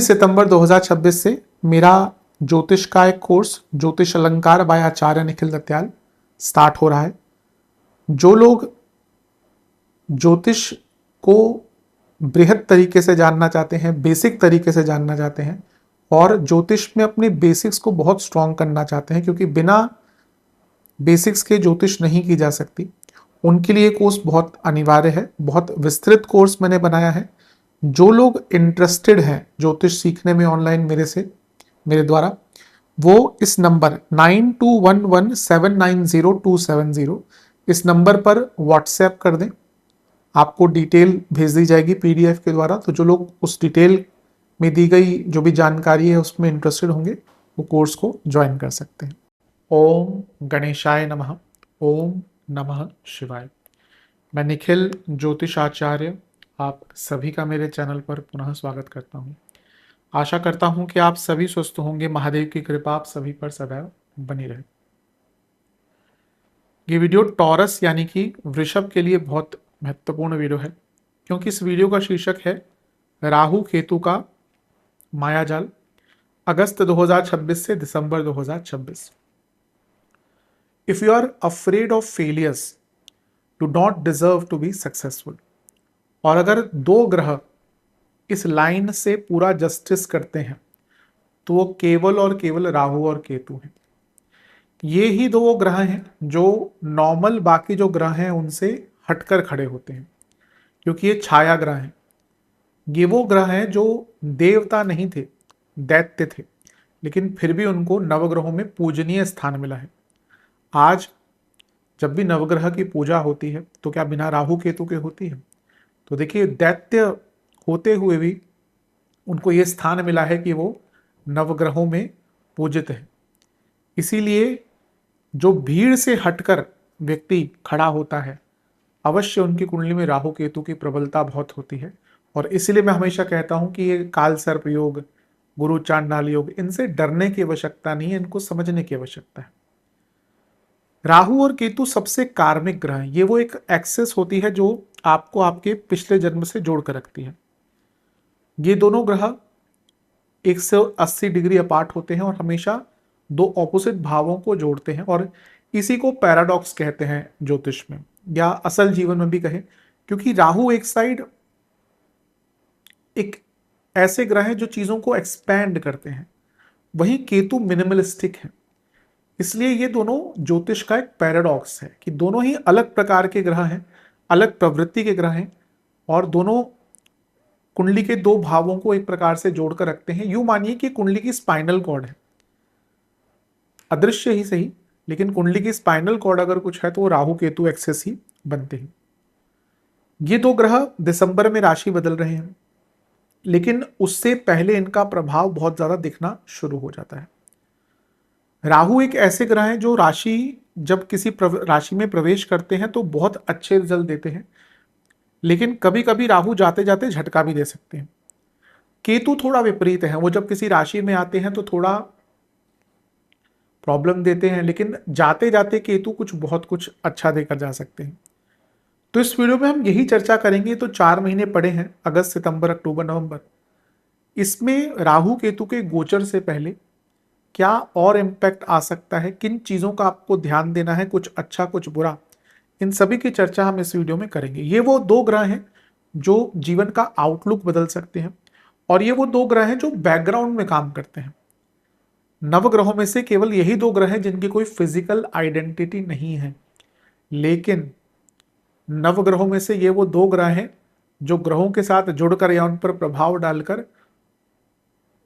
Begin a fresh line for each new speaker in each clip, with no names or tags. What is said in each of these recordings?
सितंबर 2026 से मेरा ज्योतिष का एक कोर्स ज्योतिष अलंकार बाय आचार्य निखिल दत्याल स्टार्ट हो रहा है। जो लोग ज्योतिष को बृहद तरीके से जानना चाहते हैं, बेसिक तरीके से जानना चाहते हैं और ज्योतिष में अपने बेसिक्स को बहुत स्ट्रॉन्ग करना चाहते हैं, क्योंकि बिना बेसिक्स के ज्योतिष नहीं की जा सकती, उनके लिए कोर्स बहुत अनिवार्य है। बहुत विस्तृत कोर्स मैंने बनाया है। जो लोग इंटरेस्टेड हैं ज्योतिष सीखने में ऑनलाइन मेरे द्वारा, वो इस नंबर 9211790270 इस नंबर पर व्हाट्सएप कर दें। आपको डिटेल भेज दी जाएगी पीडीएफ के द्वारा। तो जो लोग उस डिटेल में दी गई जो भी जानकारी है उसमें इंटरेस्टेड होंगे, वो कोर्स को ज्वाइन कर सकते हैं। ओम गणेशाय नमः। ओम नमः शिवाय। मैं निखिल ज्योतिष आचार्य आप सभी का मेरे चैनल पर पुनः स्वागत करता हूं। आशा करता हूं कि आप सभी स्वस्थ होंगे। महादेव की कृपा आप सभी पर सदैव बनी रहे। ये वीडियो टॉरस यानी कि वृषभ के लिए बहुत महत्वपूर्ण वीडियो है, क्योंकि इस वीडियो का शीर्षक है राहु केतु का मायाजाल, अगस्त 2026 से दिसंबर 2026। If you are afraid of failures, do not deserve to be successful. और अगर दो ग्रह इस लाइन से पूरा जस्टिस करते हैं तो वो केवल और केवल राहु और केतु हैं। ये ही दो ग्रह हैं जो नॉर्मल बाकी जो ग्रह हैं उनसे हटकर खड़े होते हैं, क्योंकि ये छाया ग्रह हैं। ये वो ग्रह हैं जो देवता नहीं थे, दैत्य थे, लेकिन फिर भी उनको नवग्रहों में पूजनीय स्थान मिला है। आज जब भी नवग्रह की पूजा होती है तो क्या बिना राहु केतु के होती है? तो देखिए, दैत्य होते हुए भी उनको ये स्थान मिला है कि वो नवग्रहों में पूजित है। इसीलिए जो भीड़ से हटकर व्यक्ति खड़ा होता है, अवश्य उनकी कुंडली में राहु केतु की प्रबलता बहुत होती है। और इसीलिए मैं हमेशा कहता हूं कि ये काल सर्प योग, गुरु चांडाल योग, इनसे डरने की आवश्यकता नहीं है, इनको समझने की आवश्यकता है। राहु और केतु सबसे कार्मिक ग्रह हैं। ये वो एक एक्सेस होती है जो आपको आपके पिछले जन्म से जोड़ कर रखती है। ये दोनों ग्रह 180 डिग्री अपार्ट होते हैं और हमेशा दो ऑपोजिट भावों को जोड़ते हैं, और इसी को पैराडॉक्स कहते हैं ज्योतिष में, या असल जीवन में भी कहें, क्योंकि राहु एक साइड एक ऐसे ग्रह हैं जो चीजों को एक्सपैंड करते हैं, वहीं केतु मिनिमलिस्टिक है। इसलिए ये दोनों ज्योतिष का एक पैराडॉक्स है कि दोनों ही अलग प्रकार के ग्रह हैं, अलग प्रवृत्ति के ग्रह हैं, और दोनों कुंडली के दो भावों को एक प्रकार से जोड़कर रखते हैं। यूं मानिए कि कुंडली की स्पाइनल कॉर्ड है, अदृश्य ही सही, लेकिन कुंडली की स्पाइनल कॉर्ड अगर कुछ है तो वो राहु केतु एक्सेस ही बनते हैं। ये दो ग्रह दिसंबर में राशि बदल रहे हैं, लेकिन उससे पहले इनका प्रभाव बहुत ज्यादा दिखना शुरू हो जाता है। राहु एक ऐसे ग्रह हैं जो जब किसी राशि में प्रवेश करते हैं तो बहुत अच्छे रिजल्ट देते हैं, लेकिन कभी कभी राहु जाते जाते झटका भी दे सकते हैं। केतु थोड़ा विपरीत है, वो जब किसी राशि में आते हैं तो थोड़ा प्रॉब्लम देते हैं, लेकिन जाते जाते केतु बहुत कुछ अच्छा देकर जा सकते हैं। तो इस वीडियो में हम यही चर्चा करेंगे। तो 4 महीने पड़े हैं, अगस्त, सितंबर, अक्टूबर, नवंबर। इसमें राहु केतु के गोचर से पहले क्या और इम्पैक्ट आ सकता है, किन चीजों का आपको ध्यान देना है, कुछ अच्छा कुछ बुरा, इन सभी की चर्चा हम इस वीडियो में करेंगे। ये वो दो ग्रह हैं जो जीवन का आउटलुक बदल सकते हैं, और ये वो दो ग्रह हैं जो बैकग्राउंड में काम करते हैं। नवग्रहों में से केवल यही दो ग्रह हैं जिनकी कोई फिजिकल आइडेंटिटी नहीं है, लेकिन नवग्रहों में से ये वो दो ग्रह हैं जो ग्रहों के साथ जुड़कर या उन पर प्रभाव डालकर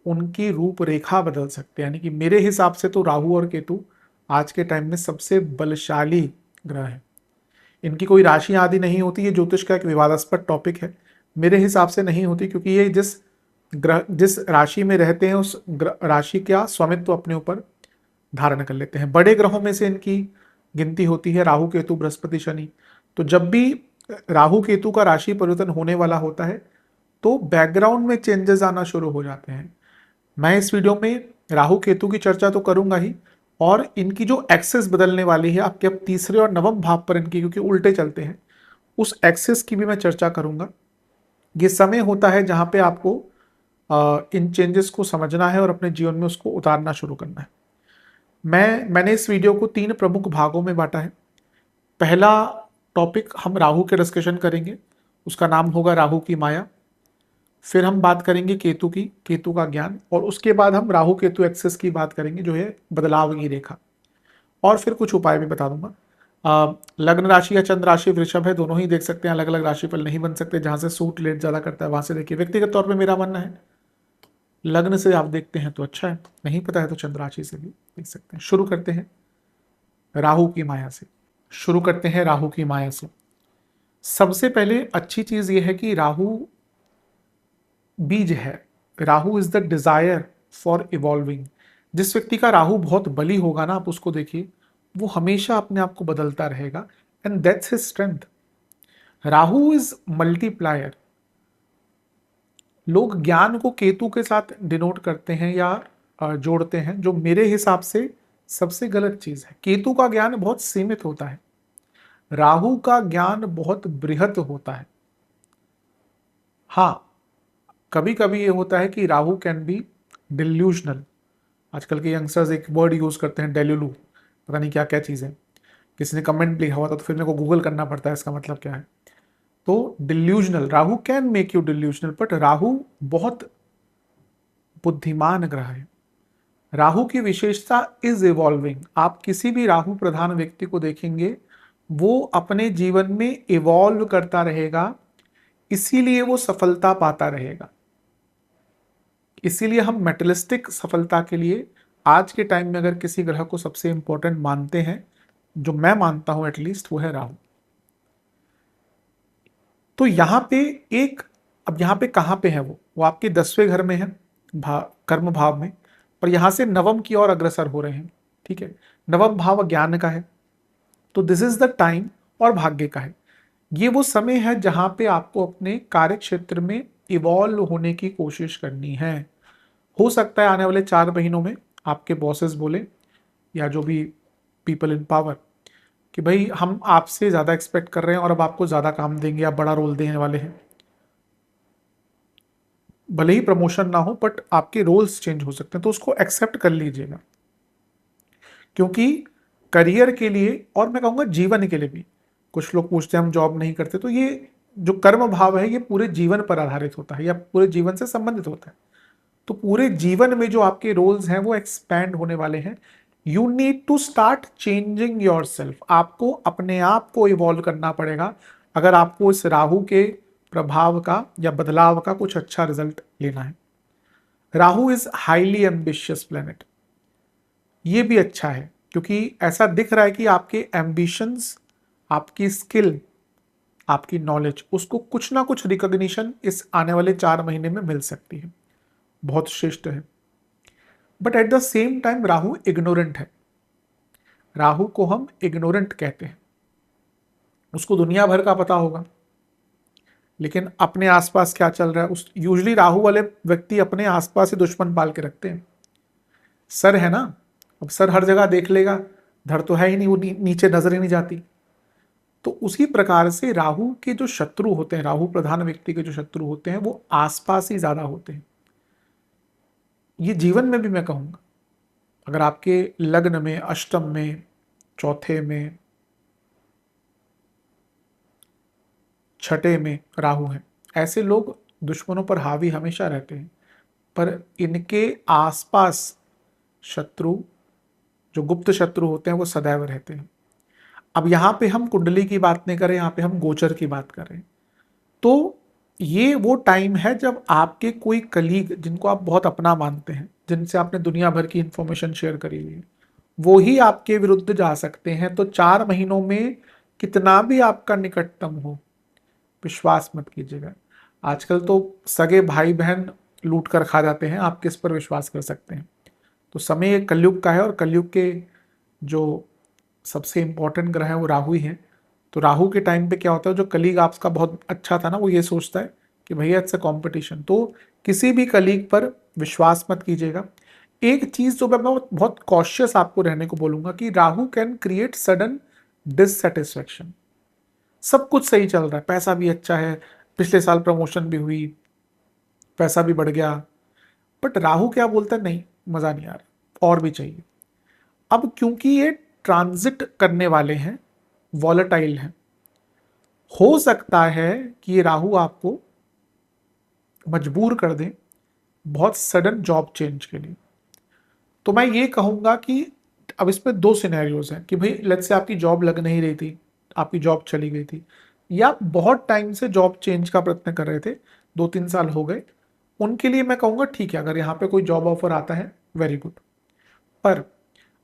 उनकी रूपरेखा बदल सकते हैं। यानी कि मेरे हिसाब से तो राहु और केतु आज के टाइम में सबसे बलशाली ग्रह है। इनकी कोई राशि आदि नहीं होती, ये ज्योतिष का एक विवादास्पद टॉपिक है, मेरे हिसाब से नहीं होती, क्योंकि ये जिस राशि में रहते हैं उस राशि का स्वामित्व अपने ऊपर धारण कर लेते हैं। बड़े ग्रहों में से इनकी गिनती होती है राहु केतु बृहस्पति शनि। तो जब भी राहु केतु का राशि परिवर्तन होने वाला होता है तो बैकग्राउंड में चेंजेस आना शुरू हो जाते हैं। मैं इस वीडियो में राहु केतु की चर्चा तो करूंगा ही, और इनकी जो एक्सेस बदलने वाली है आपके अब तीसरे और नवम भाव पर इनकी, क्योंकि उल्टे चलते हैं, उस एक्सेस की भी मैं चर्चा करूंगा। ये समय होता है जहां पे आपको इन चेंजेस को समझना है और अपने जीवन में उसको उतारना शुरू करना है। मैंने इस वीडियो को 3 प्रमुख भागों में बांटा है। पहला टॉपिक हम राहु के डिस्कशन करेंगे, उसका नाम होगा राहु की माया। फिर हम बात करेंगे केतु की, केतु का ज्ञान, और उसके बाद हम राहु केतु एक्सेस की बात करेंगे जो है बदलाव की रेखा, और फिर कुछ उपाय भी बता दूंगा। लग्न राशि या चंद्र राशि वृषभ है, दोनों ही देख सकते हैं, अलग अलग राशिफल नहीं बन सकते। जहां से सूट लेट ज्यादा करता है वहां से देखिए। व्यक्तिगत तौर पे मेरा मानना है लग्न से आप देखते हैं तो अच्छा है, नहीं पता है तो चंद्र राशि से भी देख सकते हैं। शुरू करते हैं राहु की माया से। शुरू करते हैं राहु की माया से। सबसे पहले अच्छी चीज यह है कि राहु बीज है। Rahu is the desire for evolving. जिस व्यक्ति का राहु बहुत बली होगा ना, आप उसको देखिए, वो हमेशा अपने आप को बदलता रहेगा, and that's his strength. Rahu is multiplier. लोग ज्ञान को केतु के साथ डिनोट करते हैं या जोड़ते हैं, जो मेरे हिसाब से सबसे गलत चीज है। केतु का ज्ञान बहुत सीमित होता है, राहु का ज्ञान बहुत बृहत होता है। हाँ, कभी कभी ये होता है कि राहु कैन बी डिल्यूजनल। आजकल के यंगस्टर्स एक वर्ड यूज करते हैं डेल्यूलू, पता नहीं क्या क्या चीज़ है। किसी ने कमेंट लिखा हुआ था तो फिर मेरे को गूगल करना पड़ता है इसका मतलब क्या है। तो delusional, Rahu can make you delusional, but Rahu बहुत बुद्धिमान ग्रह है। राहु की विशेषता इज इवॉल्विंग। आप किसी भी राहु प्रधान व्यक्ति को देखेंगे, वो अपने जीवन में इवॉल्व करता रहेगा, इसीलिए वो सफलता पाता रहेगा। इसीलिए हम मेटलिस्टिक सफलता के लिए आज के टाइम में अगर किसी ग्रह को सबसे इंपॉर्टेंट मानते हैं, जो मैं मानता हूं एटलीस्ट, वो है राहु। तो यहां पे एक, अब यहां पे कहां पे है वो आपके 10वें घर में है, कर्म भाव में, और यहां से नवम की ओर अग्रसर हो रहे हैं। ठीक है, नवम भाव ज्ञान का है, तो दिस इज द टाइम, और भाग्य का है। ये वो समय है जहां पे आपको अपने कार्य क्षेत्र में इवॉल्व होने की कोशिश करनी है। हो सकता है आने वाले 4 महीनों में आपके बॉसेस बोले, या जो भी पीपल इन पावर, कि भाई हम आपसे ज़्यादा एक्सपेक्ट कर रहे हैं और अब आपको ज़्यादा काम देंगे, आप बड़ा रोल देने वाले हैं। भले ही प्रमोशन ना हो, बट आपके रोल्स चेंज हो सकते हैं, तो उसको एक्सेप्ट कर लीजिएगा। क्योंकि करियर के लिए, और मैं कहूँगा जीवन के लिए भी, कुछ लोग पूछते हैं हम जॉब नहीं करते, तो ये जो कर्म भाव है ये पूरे जीवन पर आधारित होता है या पूरे जीवन से संबंधित होता है। तो पूरे जीवन में जो आपके रोल्स हैं वो एक्सपैंड होने वाले हैं। You need to start changing yourself. आपको अपने आप को इवॉल्व करना पड़ेगा अगर आपको इस राहु के प्रभाव का या बदलाव का कुछ अच्छा रिजल्ट लेना है। Rahu is highly ambitious planet. ये भी अच्छा है क्योंकि ऐसा दिख रहा है कि आपके एम्बिशंस, आपकी स्किल, आपकी नॉलेज, उसको कुछ ना कुछ रिकॉग्निशन इस आने वाले 4 महीने में मिल सकती है। बहुत श्रेष्ठ है। But at the same time Rahu ignorant है। राहु को हम इग्नोरेंट कहते हैं। उसको दुनिया भर का पता होगा, लेकिन अपने आसपास क्या चल रहा है उस, यूजली राहु वाले व्यक्ति अपने आसपास ही दुश्मन पाल के रखते हैं। सर है ना, अब सर हर जगह देख लेगा, धड़ तो है ही नहीं, वो नीचे नजर ही नहीं जाती। तो उसी प्रकार से राहु के जो शत्रु होते हैं, राहु प्रधान व्यक्ति के जो शत्रु होते हैं, वो आसपास ही ज्यादा होते हैं। ये जीवन में भी मैं कहूंगा, अगर आपके लग्न में, अष्टम में, चौथे में, छठे में राहु है, ऐसे लोग दुश्मनों पर हावी हमेशा रहते हैं, पर इनके आसपास शत्रु, जो गुप्त शत्रु होते हैं, वो सदैव रहते हैं। अब यहां पे हम कुंडली की बात नहीं करें, यहां पे हम गोचर की बात कर रहे हैं। तो ये वो टाइम है जब आपके कोई कलीग, जिनको आप बहुत अपना मानते हैं, जिनसे आपने दुनिया भर की इंफॉर्मेशन शेयर करी हुई है, वो ही आपके विरुद्ध जा सकते हैं। तो 4 महीनों में कितना भी आपका निकटतम हो, विश्वास मत कीजिएगा। आजकल तो सगे भाई बहन लूट कर खा जाते हैं, आप किस पर विश्वास कर सकते हैं। तो समय कलयुग का है, और कलयुग के जो सबसे इंपॉर्टेंट ग्रह है वो राहु ही है। तो राहु के टाइम पे क्या होता है, जो कलीग आपका बहुत अच्छा था ना, वो ये सोचता है कि भैया इट्स अ कॉम्पिटिशन। तो किसी भी कलीग पर विश्वास मत कीजिएगा। एक चीज जो मैं बहुत कॉशियस आपको रहने को बोलूंगा कि Rahu can create sudden dissatisfaction. सब कुछ सही चल रहा है, पैसा भी अच्छा है, पिछले साल प्रमोशन भी हुई, पैसा भी बढ़ गया। बट राहु क्या बोलता है, नहीं मजा नहीं आ रहा, और भी चाहिए। अब क्योंकि ये ट्रांजिट करने वाले हैं, वॉलेटाइल हैं, हो सकता है कि ये राहु आपको मजबूर कर दे बहुत सडन जॉब चेंज के लिए। तो मैं ये कहूंगा कि अब इसमें दो सिनेरियोज हैं कि भाई लेट्स से आपकी जॉब लग नहीं रही थी, आपकी जॉब चली गई थी, या आप बहुत टाइम से जॉब चेंज का प्रयत्न कर रहे थे, 2-3 साल हो गए, उनके लिए मैं कहूंगा ठीक है, अगर यहाँ पे कोई जॉब ऑफर आता है वेरी गुड। पर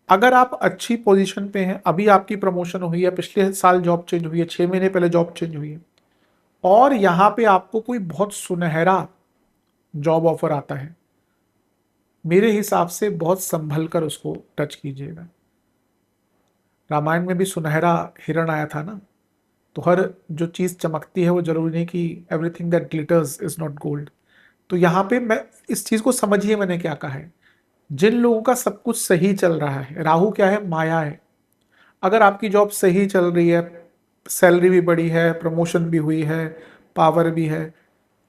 अगर आप अच्छी पोजीशन पे हैं, अभी आपकी प्रमोशन हुई है, पिछले साल जॉब चेंज हुई है, 6 महीने पहले जॉब चेंज हुई है, और यहाँ पे आपको कोई बहुत सुनहरा जॉब ऑफर आता है, मेरे हिसाब से बहुत संभल कर उसको टच कीजिएगा। रामायण में भी सुनहरा हिरण आया था ना, तो हर जो चीज चमकती है वो जरूरी नहीं कि everything that glitters is not gold. तो यहाँ पे मैं इस चीज को समझिए मैंने क्या कहा है। जिन लोगों का सब कुछ सही चल रहा है, राहु क्या है, माया है, अगर आपकी जॉब सही चल रही है, सैलरी भी बढ़ी है, प्रमोशन भी हुई है, पावर भी है,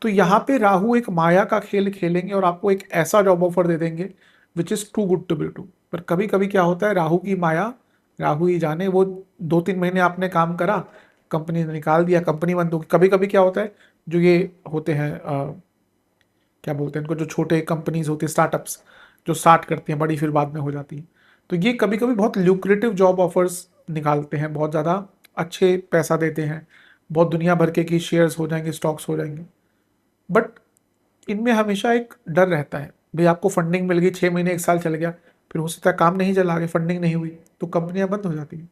तो यहाँ पे राहु एक माया का खेल खेलेंगे और आपको एक ऐसा जॉब ऑफर दे देंगे which is too good to be true. पर कभी कभी क्या होता है, राहु की माया, राहु ही जाने, वो 2-3 महीने आपने काम करा, कंपनी ने निकाल दिया, कंपनी बंद होगी। कभी कभी क्या होता है, जो ये होते हैं क्या बोलते हैं इनको, जो छोटे कंपनीज होती है, स्टार्टअप्स, जो स्टार्ट करती हैं, बड़ी फिर बाद में हो जाती है, तो ये कभी कभी बहुत ल्यूक्रेटिव जॉब ऑफर्स निकालते हैं, बहुत ज़्यादा अच्छे पैसा देते हैं, बहुत दुनिया भर के की शेयर्स हो जाएंगे, स्टॉक्स हो जाएंगे। बट इनमें हमेशा एक डर रहता है, भाई आपको फंडिंग मिल गई, 6 महीने 1 साल चल गया, फिर हो सकता है काम नहीं चला, आगे फंडिंग नहीं हुई, तो कंपनियां बंद हो जाती हैं।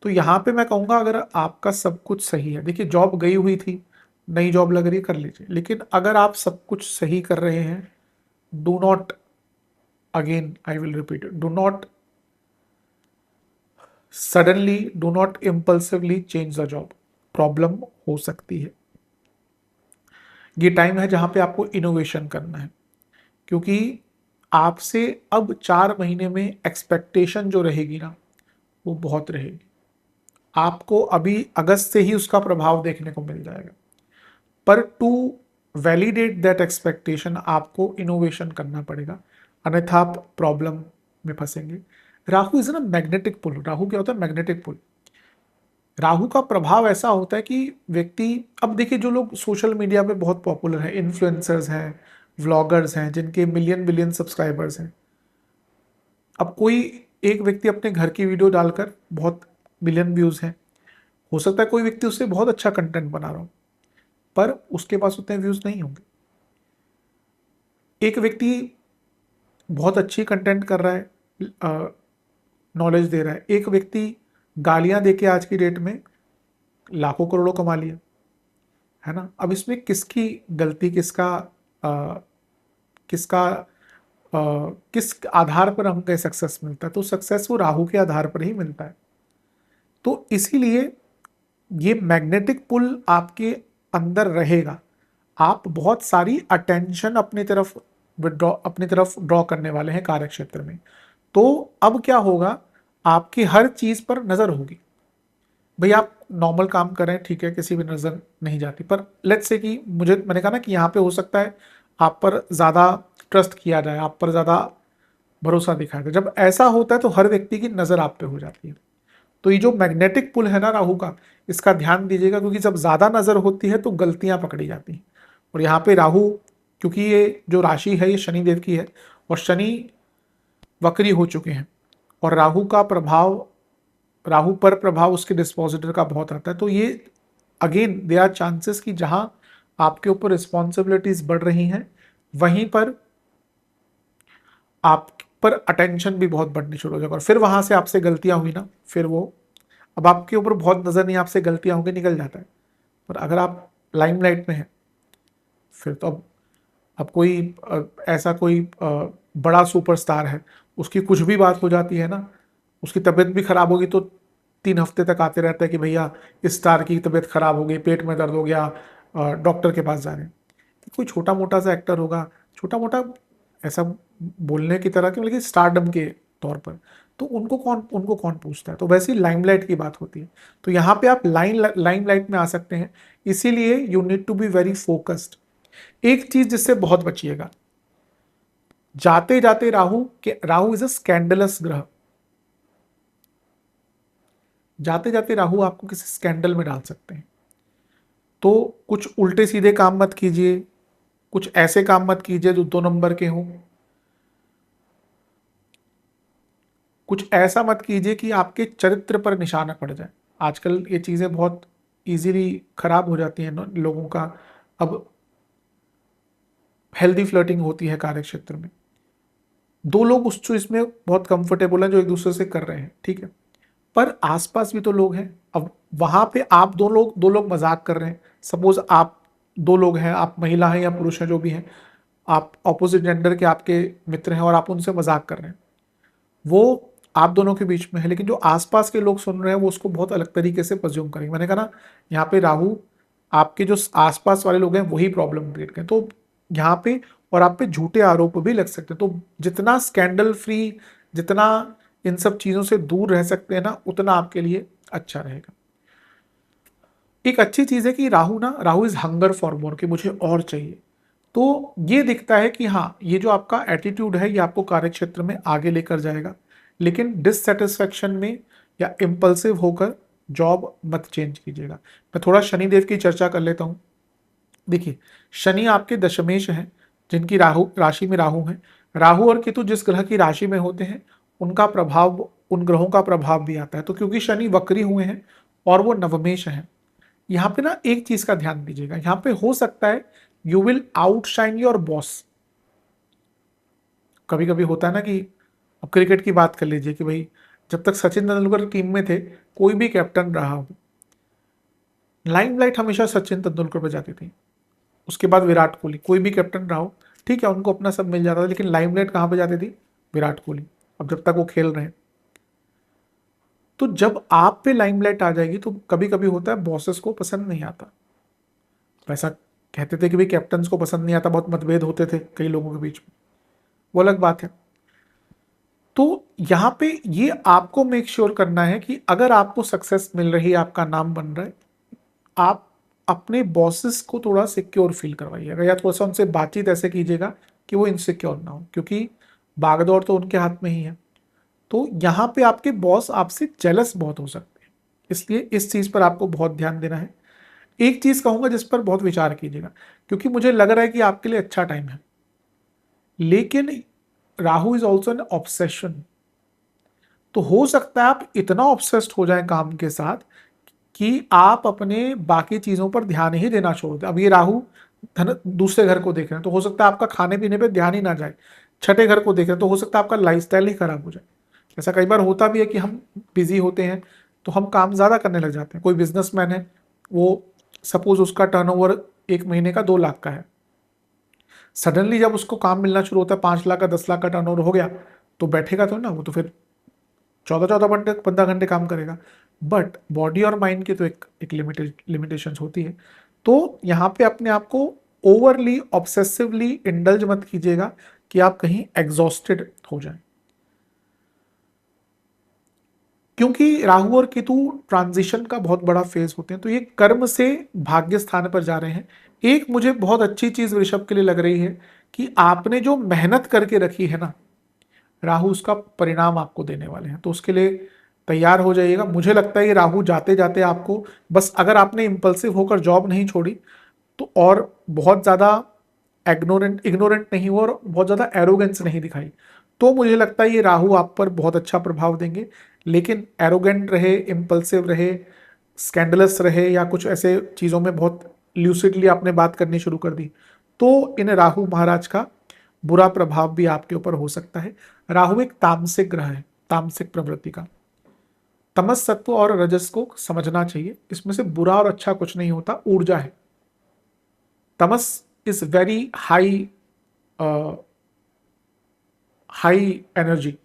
तो यहाँ पे मैं कहूँगा अगर आपका सब कुछ सही है, देखिए जॉब गई हुई थी, नई जॉब लग रही है, कर लीजिए, लेकिन अगर आप सब कुछ सही कर रहे हैं, do not, again I will repeat, do not suddenly, do not impulsively change the job, problem हो सकती है। ये टाइम है जहां पे आपको इनोवेशन करना है, क्योंकि आपसे अब 4 महीने में एक्सपेक्टेशन जो रहेगी ना, वो बहुत रहेगी। आपको अभी अगस्त से ही उसका प्रभाव देखने को मिल जाएगा, पर टू वैलिडेट दैट एक्सपेक्टेशन आपको इनोवेशन करना पड़ेगा, अन्यथा आप प्रॉब्लम में फंसेंगे। राहु इज ना मैग्नेटिक पुल। राहु क्या होता है, मैग्नेटिक पुल। राहु का प्रभाव ऐसा होता है कि व्यक्ति, अब देखिए जो लोग सोशल मीडिया पे बहुत पॉपुलर हैं, इन्फ्लुएंसर्स हैं, व्लॉगर्स हैं, जिनके मिलियन बिलियन सब्सक्राइबर्स हैं, अब कोई एक व्यक्ति अपने घर की वीडियो डालकर बहुत मिलियन व्यूज हैं, हो सकता है कोई व्यक्ति उससे बहुत अच्छा कंटेंट बना रहा हो, पर उसके पास उतने व्यूज नहीं होंगे। एक व्यक्ति बहुत अच्छी कंटेंट कर रहा है, नॉलेज दे रहा है, एक व्यक्ति गालियां देके आज की डेट में लाखों करोड़ों कमा लिया, है ना। अब इसमें किसकी गलती, किसका अ, किसका किस आधार पर हमको सक्सेस मिलता है, तो सक्सेस वो राहु के आधार पर ही मिलता है। तो इसीलिए ये मैग्नेटिक पुल आपके अंदर रहेगा, आप बहुत सारी अटेंशन अपनी तरफ विड्रॉ, अपनी तरफ ड्रॉ करने वाले हैं कार्य क्षेत्र में। तो अब क्या होगा, आपकी हर चीज पर नजर होगी। भाई आप नॉर्मल काम कर रहे हैं, ठीक है, किसी भी नजर नहीं जाती, पर लेट्स से कि मैंने कहा ना कि यहाँ पे हो सकता है आप पर ज्यादा ट्रस्ट किया जाए, आप पर ज्यादा भरोसा दिखाया जाए। जब ऐसा होता है तो हर व्यक्ति की नजर आप पे हो जाती है। तो ये जो मैग्नेटिक पुल है ना राहु का, इसका ध्यान दीजिएगा, क्योंकि जब ज्यादा नजर होती है तो गलतियां पकड़ी जाती हैं। और यहाँ पे राहु, क्योंकि ये जो राशि है ये शनिदेव की है, और शनि वक्री हो चुके हैं, और राहु का प्रभाव, राहु पर प्रभाव उसके डिस्पोजिटर का बहुत आता है। तो ये अगेन दे आर चांसेस कि जहां आपके ऊपर रिस्पॉन्सिबिलिटीज बढ़ रही हैं, वहीं पर आप पर अटेंशन भी बहुत बढ़नी शुरू हो जाएगा, और फिर वहां से आपसे गलतियां हुई ना, फिर वो अब आपके ऊपर बहुत नजर नहीं, आपसे गलतियां होकर निकल जाता है। पर अगर आप लाइमलाइट में हैं, फिर तो अब कोई ऐसा कोई बड़ा सुपरस्टार है, उसकी कुछ भी बात हो जाती है ना, उसकी तबीयत भी खराब होगी तो 3 हफ्ते तक आते रहते हैं कि भैया इस स्टार की तबीयत खराब हो गई, पेट में दर्द हो गया, डॉक्टर के पास जा रहे हैं। कोई छोटा मोटा सा एक्टर होगा, छोटा मोटा ऐसा बोलने की तरह कि मतलब स्टारडम के तौर पर, तो उनको कौन पूछता है। तो वैसे ही लाइमलाइट की बात होती है। तो यहाँ पे आप लाइमलाइट में आ सकते हैं, इसीलिए you need to be very focused. एक चीज जिससे बहुत बचिएगा, जाते जाते राहु इज अ स्कैंडलस ग्रह। जाते जाते राहु आपको किसी स्कैंडल में डाल सकते हैं। तो कुछ उल्टे सीधे काम मत कीजिए, कुछ ऐसे काम मत कीजिए जो 2 नंबर के हों, कुछ ऐसा मत कीजिए कि आपके चरित्र पर निशाना पड़ जाए। आजकल ये चीजें बहुत इजीली खराब हो जाती हैं लोगों का। अब हेल्दी फ्लर्टिंग होती है कार्य क्षेत्र में, 2 लोग उस चीज में बहुत कंफर्टेबल हैं जो एक दूसरे से कर रहे हैं, ठीक है, पर आसपास भी तो लोग हैं। अब वहां पे आप 2 लोग मजाक कर रहे हैं, सपोज आप 2 लोग हैं, आप महिला हैं या पुरुष हैं जो भी हैं, आप ऑपोजिट जेंडर के आपके मित्र हैं और आप उनसे मजाक कर रहे हैं, वो आप दोनों के बीच में है, लेकिन जो आसपास के लोग सुन रहे हैं वो उसको बहुत अलग तरीके से प्रज्यूम करेंगे। मैंने कहा ना, यहाँ पे राहु आपके जो आसपास वाले लोग हैं वही प्रॉब्लम क्रिएट करें, तो यहाँ पे और आप पे झूठे आरोप भी लग सकते हैं। तो जितना स्कैंडल फ्री, जितना इन सब चीजों से दूर रह सकते हैं ना, उतना आपके लिए अच्छा रहेगा। एक अच्छी चीज है कि Rahu is hunger for more, कि मुझे और चाहिए। तो ये दिखता है कि हाँ, ये जो आपका एटीट्यूड है ये आपको कार्य क्षेत्र में आगे लेकर जाएगा, लेकिन डिससेटिस्फेक्शन में या इम्पल्सिव होकर जॉब मत चेंज कीजिएगा। मैं थोड़ा शनिदेव की चर्चा कर लेता हूं। देखिए, शनि आपके दशमेश हैं, जिनकी राशि में राहु है। राहु और केतु जिस ग्रह की राशि में होते हैं, उनका प्रभाव, उन ग्रहों का प्रभाव भी आता है। तो क्योंकि शनि वक्री हुए हैं और वो नवमेश हैं, यहाँ पे ना एक चीज का ध्यान दीजिएगा, यहाँ पे हो सकता है you will outshine your boss. कभी कभी होता है ना कि, अब क्रिकेट की बात कर लीजिए कि भाई, जब तक सचिन तेंदुलकर टीम में थे, कोई भी कैप्टन रहा हो, लाइमलाइट हमेशा सचिन तेंदुलकर पे जाती थी। उसके बाद विराट कोहली, कोई भी कैप्टन रहा हो, ठीक है, उनको अपना सब मिल जाता था, लेकिन लाइमलाइट कहाँ पे जाती थी? विराट कोहली। अब जब तक वो खेल रहे हैं, तो जब आप पे लाइमलाइट आ जाएगी तो कभी कभी होता है बॉसेस को पसंद नहीं आता। वैसा कहते थे कि भाई कैप्टन को पसंद नहीं आता, बहुत मतभेद होते थे कई लोगों के बीच में, वो अलग बात है। तो यहां पे ये आपको मेक श्योर करना है कि अगर आपको सक्सेस मिल रही है, आपका नाम बन रहा है, आप अपने बॉसेस को थोड़ा सिक्योर फील करवाइएगा, या थोड़ा सा उनसे बातचीत ऐसे कीजिएगा कि वो इनसिक्योर ना हो, क्योंकि भागदौड़ तो उनके हाथ में ही है। तो यहाँ पे आपके बॉस आपसे जेलस बहुत हो सकते हैं, इसलिए इस चीज पर आपको बहुत ध्यान देना है। एक चीज कहूंगा जिस पर बहुत विचार कीजिएगा, क्योंकि मुझे लग रहा है कि आपके लिए अच्छा टाइम है, लेकिन Rahu is also an obsession. तो हो सकता है आप इतना ऑब्सेस्ड हो जाएं काम के साथ कि आप अपने बाकी चीजों पर ध्यान ही देना छोड़ दें। अब ये राहु दूसरे घर को देख रहे हैं, तो हो सकता है आपका खाने पीने पे ध्यान ही ना जाए। छठे घर को देख रहे हैं, तो हो सकता है आपका लाइफस्टाइल ही खराब हो जाए। ऐसा कई बार होता भी है कि हम बिजी होते हैं तो हम काम ज्यादा करने लग जाते हैं। कोई बिजनेसमैन है, वो सपोज उसका टर्नओवर एक महीने का 2 लाख का है, सडनली जब उसको काम मिलना शुरू होता है, 5 लाख का 10 लाख का टर्नओवर हो गया, तो बैठेगा तो ना, वो तो फिर 14-14 घंटे 15 घंटे काम करेगा। बट बॉडी और माइंड की तो एक लिमिटेशंस होती है। तो यहाँ पे अपने आप को ओवरली ऑब्सेसिवली इंडल्ज मत कीजिएगा कि आप कहीं एग्जॉस्टेड हो जाएं, क्योंकि राहु और केतु ट्रांजिशन का बहुत बड़ा फेज होते हैं। तो ये कर्म से भाग्य स्थान पर जा रहे हैं। एक मुझे बहुत अच्छी चीज वृषभ के लिए लग रही है कि आपने जो मेहनत करके रखी है ना, राहु उसका परिणाम आपको देने वाले हैं, तो उसके लिए तैयार हो जाइएगा। मुझे लगता है ये राहु जाते जाते आपको, बस अगर आपने इंपल्सिव होकर जॉब नहीं छोड़ी तो, और बहुत ज्यादा इग्नोरेंट नहीं हुआ और बहुत ज्यादा एरोगेंस नहीं दिखाई, तो मुझे लगता है ये राहु आप पर बहुत अच्छा प्रभाव देंगे। लेकिन एरोगेंट रहे, इम्पल्सिव रहे, स्कैंडलस रहे, या कुछ ऐसे चीजों में बहुत ल्यूसिडली आपने बात करनी शुरू कर दी, तो इन राहु महाराज का बुरा प्रभाव भी आपके ऊपर हो सकता है। राहु एक तामसिक ग्रह है, तामसिक प्रवृत्ति का। तमस सत्व और रजस को समझना चाहिए, इसमें से बुरा और अच्छा कुछ नहीं होता, ऊर्जा है। तमस is very high, high energy.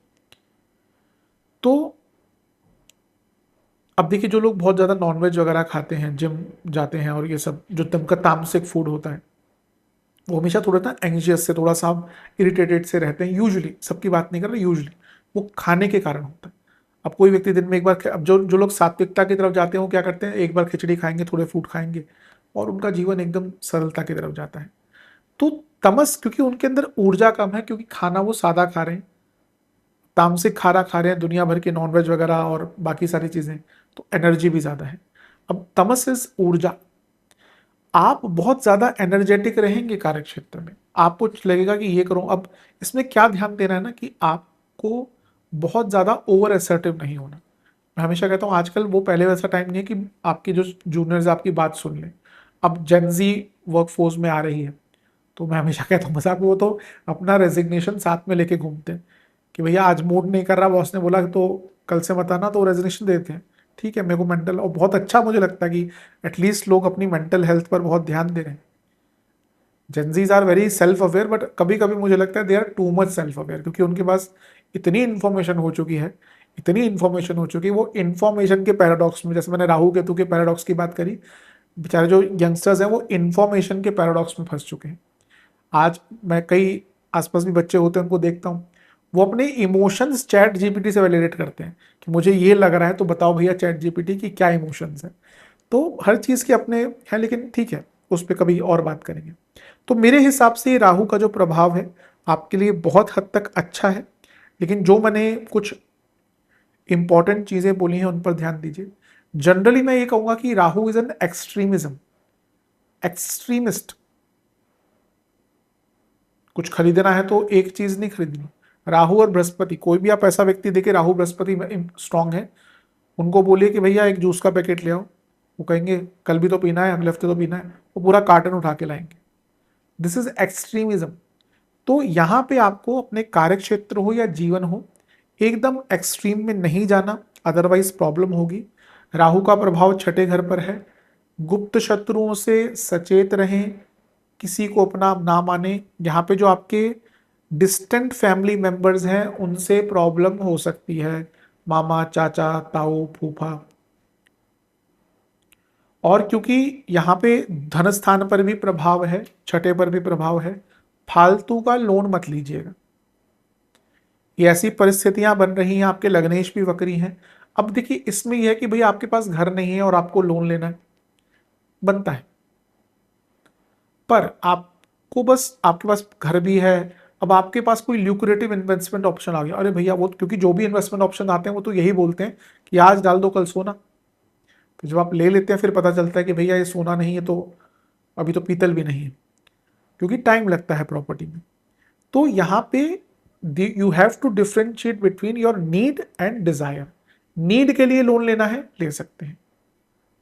तो अब देखिए, जो लोग बहुत ज्यादा नॉनवेज वगैरह खाते हैं, जिम जाते हैं, और ये सब जो तम का तामसिक फूड होता है, वो हमेशा थोड़ा ना एंग्जियस से, थोड़ा सा इरिटेटेड से रहते हैं यूजुअली, सबकी बात नहीं कर रहे, यूजुअली। वो खाने के कारण होता है। अब कोई व्यक्ति दिन में एक बार, अब जो जो लोग सात्विकता की तरफ जाते हैं वो क्या करते हैं, एक बार खिचड़ी खाएंगे, थोड़े फ्रूट खाएंगे और उनका जीवन एकदम सरलता की तरफ जाता है। तो तमस, क्योंकि उनके अंदर ऊर्जा कम है, क्योंकि खाना वो सादा खा रहे हैं, तामसिक खाना खा रहे हैं, दुनिया भर के नॉनवेज वगैरह और बाकी सारी चीजें, तो एनर्जी भी ज्यादा है। अब तमस इज ऊर्जा। आप बहुत ज्यादा एनर्जेटिक रहेंगे कार्य क्षेत्र में, आपको लगेगा कि ये करूं। अब इसमें क्या ध्यान देना है ना, कि आपको बहुत ज्यादा ओवर असर्टिव नहीं होना। मैं हमेशा कहता हूँ आजकल वो पहले वैसा टाइम नहीं है कि आपके जो जूनियर्स आपकी बात सुन लें। अब जेनजी वर्कफोर्स में आ रही है, तो मैं हमेशा कहता हूँ मजाक में, वो तो अपना रेजिग्नेशन साथ में लेके घूमते हैं कि भैया आज मूड नहीं कर रहा, बॉस ने बोला तो कल से मत आना, तो रेजिग्नेशन देते हैं। ठीक है, मेरे को मेंटल, और बहुत अच्छा मुझे लगता है कि एटलीस्ट लोग अपनी मेंटल हेल्थ पर बहुत ध्यान दे रहे हैं। Gen Zs are very self aware, but कभी कभी मुझे लगता है they are too much self aware, क्योंकि उनके पास इतनी इन्फॉर्मेशन हो चुकी है, इतनी इन्फॉर्मेशन हो चुकी है, वो इन्फॉर्मेशन के पैराडॉक्स में, जैसे मैंने राहु केतु के पैराडॉक्स की बात करी, बेचारे जो यंगस्टर्स हैं वो इन्फॉर्मेशन के पैराडॉक्स में फंस चुके हैं। आज मैं कई आसपास भी बच्चे होते हैं उनको देखता हूँ, वो अपने इमोशंस चैट जीपीटी से वैलिडेट करते हैं कि मुझे ये लग रहा है, तो बताओ भैया चैट जीपीटी की क्या इमोशंस है। तो हर चीज़ के अपने हैं, लेकिन ठीक है, उस पर कभी और बात करेंगे। तो मेरे हिसाब से राहु का जो प्रभाव है आपके लिए बहुत हद तक अच्छा है, लेकिन जो मैंने कुछ इंपॉर्टेंट चीज़ें बोली हैं उन पर ध्यान दीजिए। जनरली मैं ये कहूँगा कि Rahu is an extremism, extremist. कुछ खरीदना है तो एक चीज नहीं खरीदनी। राहु और बृहस्पति, कोई भी आप ऐसा व्यक्ति देखे राहु बृहस्पति में स्ट्रांग है, उनको बोलिए कि भैया एक जूस का पैकेट ले आओ, वो कहेंगे कल भी तो पीना है, अगले हफ्ते तो पीना है, वो पूरा कार्टन उठा के लाएंगे। This is extremism. तो यहाँ पे आपको अपने कार्य क्षेत्र हो या जीवन हो, एकदम एक्सट्रीम में नहीं जाना, अदरवाइज प्रॉब्लम होगी। राहु का प्रभाव छठे घर पर है। गुप्त शत्रुओं से सचेत रहें, किसी को अपना ना माने। यहाँ पे जो आपके डिस्टेंट फैमिली मेंबर्स हैं उनसे प्रॉब्लम हो सकती है, मामा, चाचा, ताऊ, फूफा। और क्योंकि यहाँ पे धन स्थान पर भी प्रभाव है, छठे पर भी प्रभाव है, फालतू का लोन मत लीजिएगा। ये ऐसी परिस्थितियां बन रही हैं, आपके लग्नेश भी वक्री हैं। अब देखिए इसमें यह है कि भैया आपके पास घर नहीं है और आपको लोन लेना है, बनता है, पर आपको बस, आपके पास घर भी है, अब आपके पास कोई ल्यूक्रेटिव इन्वेस्टमेंट ऑप्शन आ गया, अरे भैया वो, क्योंकि जो भी इन्वेस्टमेंट ऑप्शन आते हैं वो तो यही बोलते हैं कि आज डाल दो कल सोना। तो जब आप ले लेते हैं फिर पता चलता है कि भैया ये सोना नहीं है, तो अभी तो पीतल भी नहीं है, क्योंकि टाइम लगता है प्रॉपर्टी में। तो यहाँ पे you have to differentiate between your need and desire. Need के लिए लोन लेना है ले सकते हैं,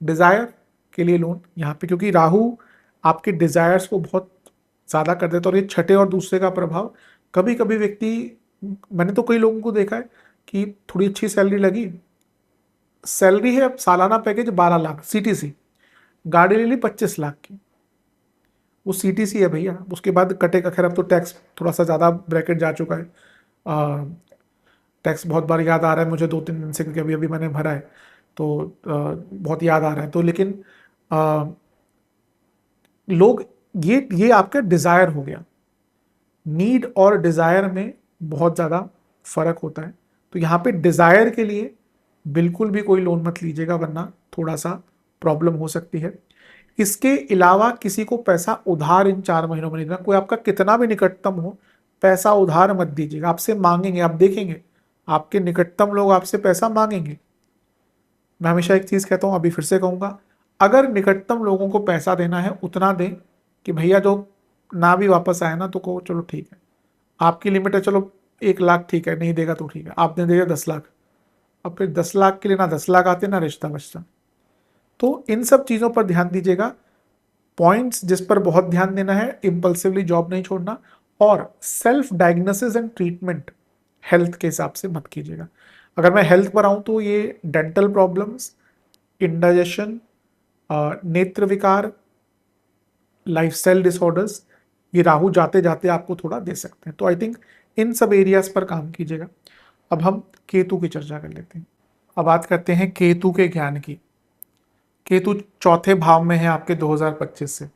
डिजायर के लिए लोन यहाँ पे, क्योंकि राहु आपके डिजायर्स को बहुत ज्यादा कर देता है। और ये छठे और दूसरे का प्रभाव, कभी कभी व्यक्ति, मैंने तो कई लोगों को देखा है कि थोड़ी अच्छी सैलरी लगी, सैलरी है सालाना पैकेज 12 लाख, सीटीसी, गाड़ी ले ली 25 लाख की, वो सीटीसी है भैया, उसके बाद कटेगा। खैर अब तो टैक्स थोड़ा सा ज़्यादा ब्रैकेट जा चुका है, टैक्स बहुत बार याद आ रहा है मुझे 2-3 दिन से, क्योंकि अभी अभी मैंने भरा है, तो बहुत याद आ रहा है। तो लेकिन लोग, ये आपका डिज़ायर हो गया। नीड और डिज़ायर में बहुत ज़्यादा फर्क होता है। तो यहाँ पे डिज़ायर के लिए बिल्कुल भी कोई लोन मत लीजिएगा, वरना थोड़ा सा प्रॉब्लम हो सकती है। इसके अलावा किसी को पैसा उधार इन 4 महीनों में नहीं देना। कोई आपका कितना भी निकटतम हो, पैसा उधार मत दीजिएगा, आपसे मांगेंगे, आप देखेंगे आपके निकटतम लोग आपसे पैसा मांगेंगे। मैं हमेशा एक चीज़ कहता हूँ, अभी फिर से कहूँगा, अगर निकटतम लोगों को पैसा देना है उतना दें कि भैया जो ना भी वापस आए ना तो को चलो ठीक है, आपकी लिमिट है, चलो 1 लाख ठीक है, नहीं देगा तो ठीक है, आपने दिया 10 लाख, अब फिर 10 लाख के लिए ना 10 लाख आते ना रिश्ता बचता। तो इन सब चीज़ों पर ध्यान दीजिएगा। पॉइंट्स जिस पर बहुत ध्यान देना है, इम्पल्सिवली जॉब नहीं छोड़ना, और self diagnosis and treatment health के हिसाब से मत कीजिएगा। अगर मैं हेल्थ पर आऊँ तो ये डेंटल प्रॉब्लम्स, इंडाइजेशन, नेत्र विकार, लाइफस्टाइल डिसऑर्डर्स, ये राहु जाते जाते आपको थोड़ा दे सकते हैं। तो आई थिंक इन सब एरियाज पर काम कीजिएगा। अब हम केतु की चर्चा कर लेते हैं। अब बात करते हैं केतु के ज्ञान की। केतु चौथे भाव में है आपके 2025 से।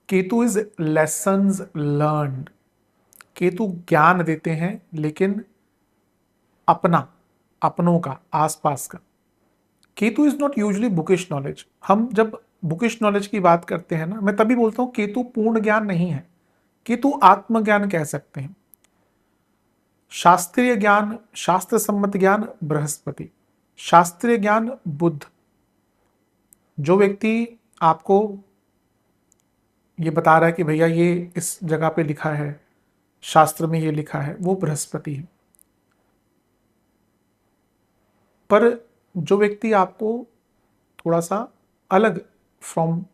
Ketu is lessons learned. Ketu ज्ञान देते हैं, लेकिन अपनों का, आसपास का। Ketu is not usually bookish knowledge. हम जब बुकिश नॉलेज की बात करते हैं ना, मैं तभी बोलता हूं केतु पूर्ण ज्ञान नहीं है, केतु आत्मज्ञान कह सकते हैं। शास्त्रीय ज्ञान, शास्त्र सम्मत ज्ञान बृहस्पति, शास्त्रीय ज्ञान बुध। जो व्यक्ति आपको ये बता रहा है कि भैया ये इस जगह पे लिखा है, शास्त्र में ये लिखा है, वो बृहस्पति है। पर जो व्यक्ति आपको थोड़ा सा अलग फ्रॉम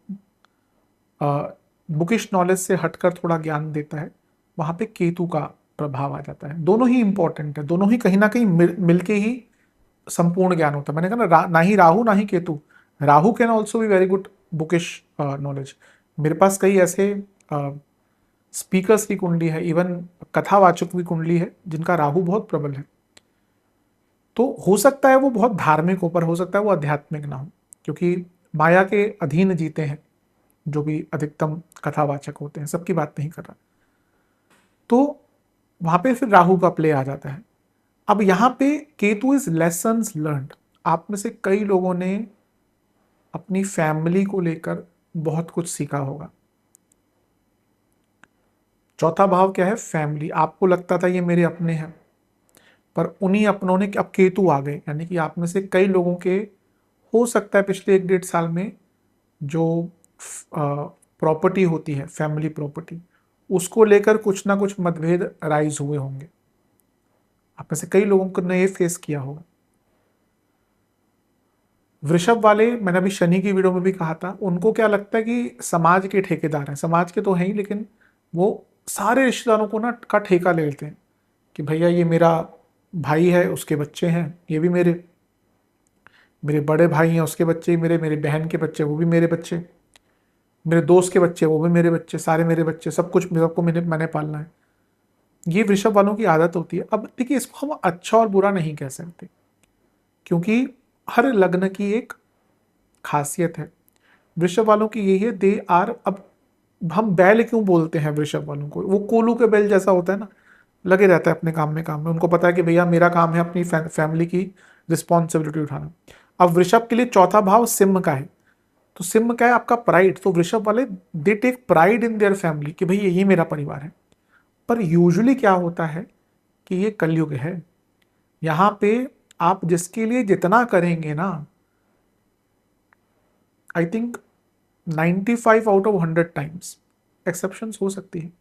बुकिश नॉलेज से हटकर थोड़ा ज्ञान देता है, वहां पे केतु का प्रभाव आ जाता है। दोनों ही इंपॉर्टेंट है, दोनों ही कहीं ना कहीं मिलके ही संपूर्ण ज्ञान होता है। मैंने कहा ना, ना ही राहु ना ही Ketu. Rahu can also be very good bookish knowledge. मेरे पास कई ऐसे स्पीकर्स की कुंडली है, इवन कथावाचक की कुंडली है, जिनका राहु बहुत प्रबल है। तो हो सकता है वो बहुत धार्मिक हो, पर हो सकता है वो आध्यात्मिक ना हो, क्योंकि माया के अधीन जीते हैं जो भी अधिकतम कथावाचक होते हैं, सबकी बात नहीं कर रहा। तो वहां पे फिर राहु का प्ले आ जाता है। अब यहां पे केतु इज लेसन्स लर्नड। आप में से कई लोगों ने अपनी फैमिली को लेकर बहुत कुछ सीखा होगा। चौथा भाव क्या है? फैमिली। आपको लगता था ये मेरे अपने हैं, पर उन्हीं अपनों ने अब केतु आ गए, यानी कि आप में से कई लोगों के हो सकता है पिछले 1-1.5 साल में जो प्रॉपर्टी होती है, फैमिली प्रॉपर्टी, उसको लेकर कुछ ना कुछ मतभेद राइज हुए होंगे। आप में से कई लोगों को ने ये फेस किया होगा। वृषभ वाले, मैंने अभी शनि की वीडियो में भी कहा था, उनको क्या लगता है कि समाज के ठेकेदार हैं, समाज के तो हैं ही, लेकिन वो सारे रिश्तेदारों को ना का ठेका ले लेते हैं कि भैया ये मेरा भाई है, उसके बच्चे हैं, ये भी मेरे मेरे बड़े भाई हैं, उसके बच्चे मेरे, मेरे बहन के बच्चे वो भी मेरे बच्चे, मेरे दोस्त के बच्चे वो भी मेरे बच्चे, सारे मेरे बच्चे, सब कुछ मेरे को मैंने पालना है। ये वृषभ वालों की आदत होती है। अब देखिए, इसको हम अच्छा और बुरा नहीं कह सकते, क्योंकि हर लग्न की एक खासियत है। वृषभ वालों की यही है, दे आर, अब हम बैल क्यों बोलते हैं वृषभ वालों को? वो कोलू के बैल जैसा होता है ना, लगे रहता है अपने काम में। उनको पता है कि भैया मेरा काम है अपनी फैमिली की रिस्पॉन्सिबिलिटी उठाना। अब वृषभ के लिए चौथा भाव सिंह का है, तो सिंह क्या है? आपका प्राइड। तो वृषभ वाले they take pride in their family कि भैया ये मेरा परिवार है। पर यूजुअली क्या होता है कि ये कलयुग है, यहां पे आप जिसके लिए जितना करेंगे ना, I think 95 out of 100 times, exceptions हो सकती है,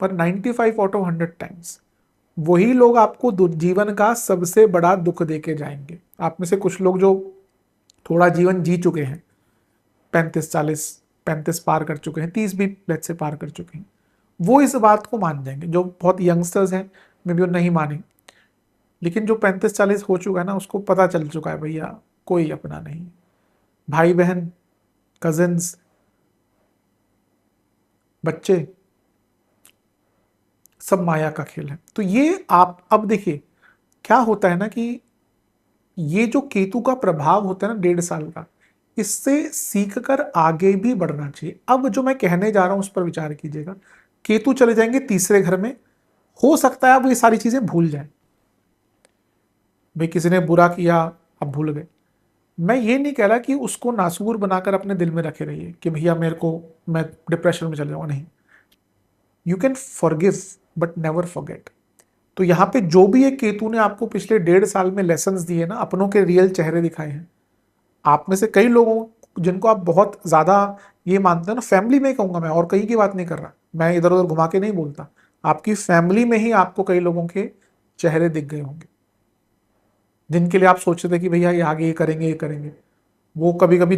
पर 95 आउट ऑफ 100 टाइम्स वही लोग आपको जीवन का सबसे बड़ा दुख देके जाएंगे। आप में से कुछ लोग जो थोड़ा जीवन जी चुके हैं, 35-40, 35 पार कर चुके हैं, 30 भी लेट से पार कर चुके हैं, वो इस बात को मान जाएंगे। जो बहुत यंगस्टर्स हैं मे बी वो नहीं माने, लेकिन जो 35-40 हो चुका है ना, उसको पता चल चुका है भैया कोई अपना नहीं, भाई बहन, कजिन्स, बच्चे, सब माया का खेल है। तो ये आप अब देखिए क्या होता है ना, कि ये जो केतु का प्रभाव होता है ना 1.5 साल का, इससे सीख कर आगे भी बढ़ना चाहिए। अब जो मैं कहने जा रहा हूं उस पर विचार कीजिएगा। केतु चले जाएंगे तीसरे घर में, हो सकता है अब ये सारी चीजें भूल जाए। भाई किसी ने बुरा किया, अब भूल गए। मैं ये नहीं कह रहा कि उसको नासूर बनाकर अपने दिल में रखे रहिए कि भैया मेरे को, मैं डिप्रेशन में चले जाऊंगा, नहीं। You can forgive but never forget. तो यहाँ पे जो भी एक केतु ने आपको पिछले 1.5 साल में लेसन्स दिए ना, अपनों के रियल चेहरे दिखाए हैं। आप में से कई लोगों जिनको आप बहुत ज्यादा ये मानते हैं ना, फैमिली में ही कहूंगा मैं, और कहीं की बात नहीं कर रहा, मैं इधर उधर घुमा के नहीं बोलता, आपकी फैमिली में ही आपको कई लोगों के चेहरे दिख गए होंगे, जिनके लिए आप सोचते थे कि भैया ये आगे ये करेंगे, ये करेंगे। वो कभी कभी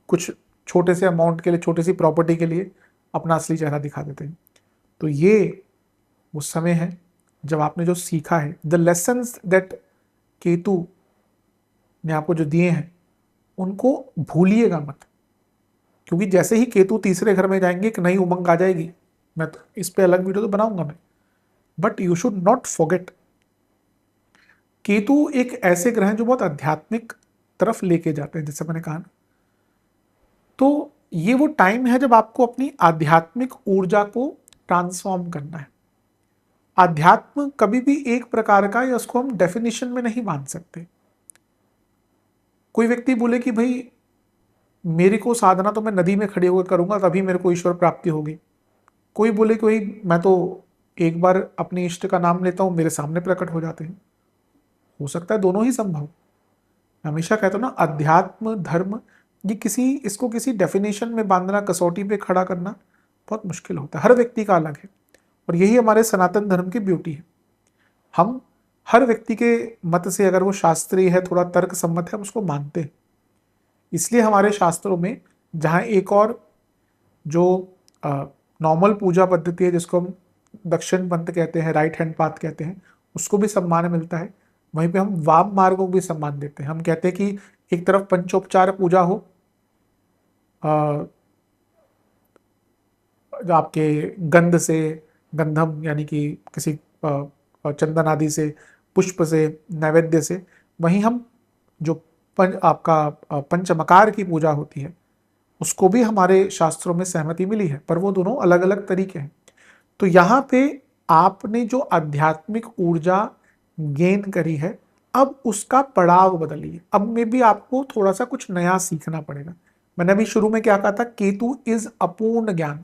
कुछ छोटे से अमाउंट के लिए, छोटी सी प्रॉपर्टी के लिए अपना असली चेहरा दिखा देते हैं। तो ये वो समय है जब आपने जो सीखा है, द लेसन्स दैट केतु ने आपको जो दिए हैं, उनको भूलिएगा मत। क्योंकि जैसे ही केतु तीसरे घर में जाएंगे, एक नई उमंग आ जाएगी। मैं तो इस पे अलग वीडियो तो बनाऊंगा मैं, but you should not forget, Ketu एक ऐसे ग्रह हैं जो बहुत आध्यात्मिक तरफ लेके जाते हैं, जैसे मैंने कहा ना। तो ये वो टाइम है जब आपको अपनी आध्यात्मिक ऊर्जा को ट्रांसफॉर्म करना है। अध्यात्म कभी भी एक प्रकार का, या उसको हम डेफिनेशन में नहीं मान सकते। कोई व्यक्ति बोले कि भाई मेरे को साधना तो मैं नदी में खड़े होकर करूंगा तभी मेरे को ईश्वर प्राप्ति होगी। कोई बोले कि भाई मैं तो एक बार अपने इष्ट का नाम लेता हूं, मेरे सामने प्रकट हो जाते हैं। हो सकता है दोनों ही संभव। मैं हमेशा कहता हूं ना, अध्यात्म धर्म ये इसको किसी डेफिनेशन में बांधना, कसौटी पे खड़ा करना बहुत मुश्किल होता है। हर व्यक्ति का अलग है, और यही हमारे सनातन धर्म की ब्यूटी है। हम हर व्यक्ति के मत से, अगर वो शास्त्रीय है, थोड़ा तर्क सम्मत है, हम उसको मानते हैं। इसलिए हमारे शास्त्रों में जहाँ एक और जो नॉर्मल पूजा पद्धति है, जिसको हम दक्षिण पंथ कहते हैं, राइट हैंड पाथ कहते हैं, उसको भी सम्मान मिलता है, वहीं पे हम वाम मार्ग को भी सम्मान देते हैं। हम कहते हैं कि एक तरफ पंचोपचार पूजा हो, जो आपके गंध से, गंधम यानी कि किसी चंदन आदि से, पुष्प से, नैवेद्य से, वहीं हम जो आपका पंचमकार की पूजा होती है, उसको भी हमारे शास्त्रों में सहमति मिली है, पर वो दोनों अलग अलग तरीके हैं। तो यहाँ पे आपने जो आध्यात्मिक ऊर्जा गेन करी है, अब उसका पड़ाव बदलिए। अब में भी आपको थोड़ा सा कुछ नया सीखना पड़ेगा। मैंने अभी शुरू में क्या कहा था, केतु इज अपूर्ण ज्ञान।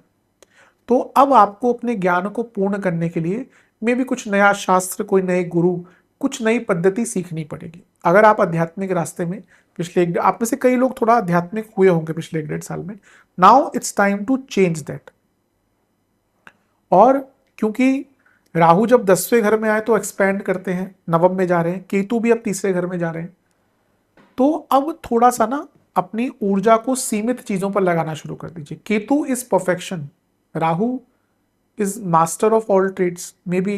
तो अब आपको अपने ज्ञान को पूर्ण करने के लिए में भी कुछ नया शास्त्र, कोई नए गुरु, कुछ नई पद्धति सीखनी पड़ेगी। अगर आप आध्यात्मिक रास्ते में आप में से कई लोग थोड़ा आध्यात्मिक हुए होंगे पिछले 1.5 साल में, now it's time to change that. और क्योंकि राहु जब 10वें घर में आए तो एक्सपैंड करते हैं, नवम में जा रहे हैं, केतु भी अब तीसरे घर में जा रहे हैं, तो अब थोड़ा सा ना अपनी ऊर्जा को सीमित चीजों पर लगाना शुरू कर दीजिए। Ketu is perfection, Rahu is master of all trades, may be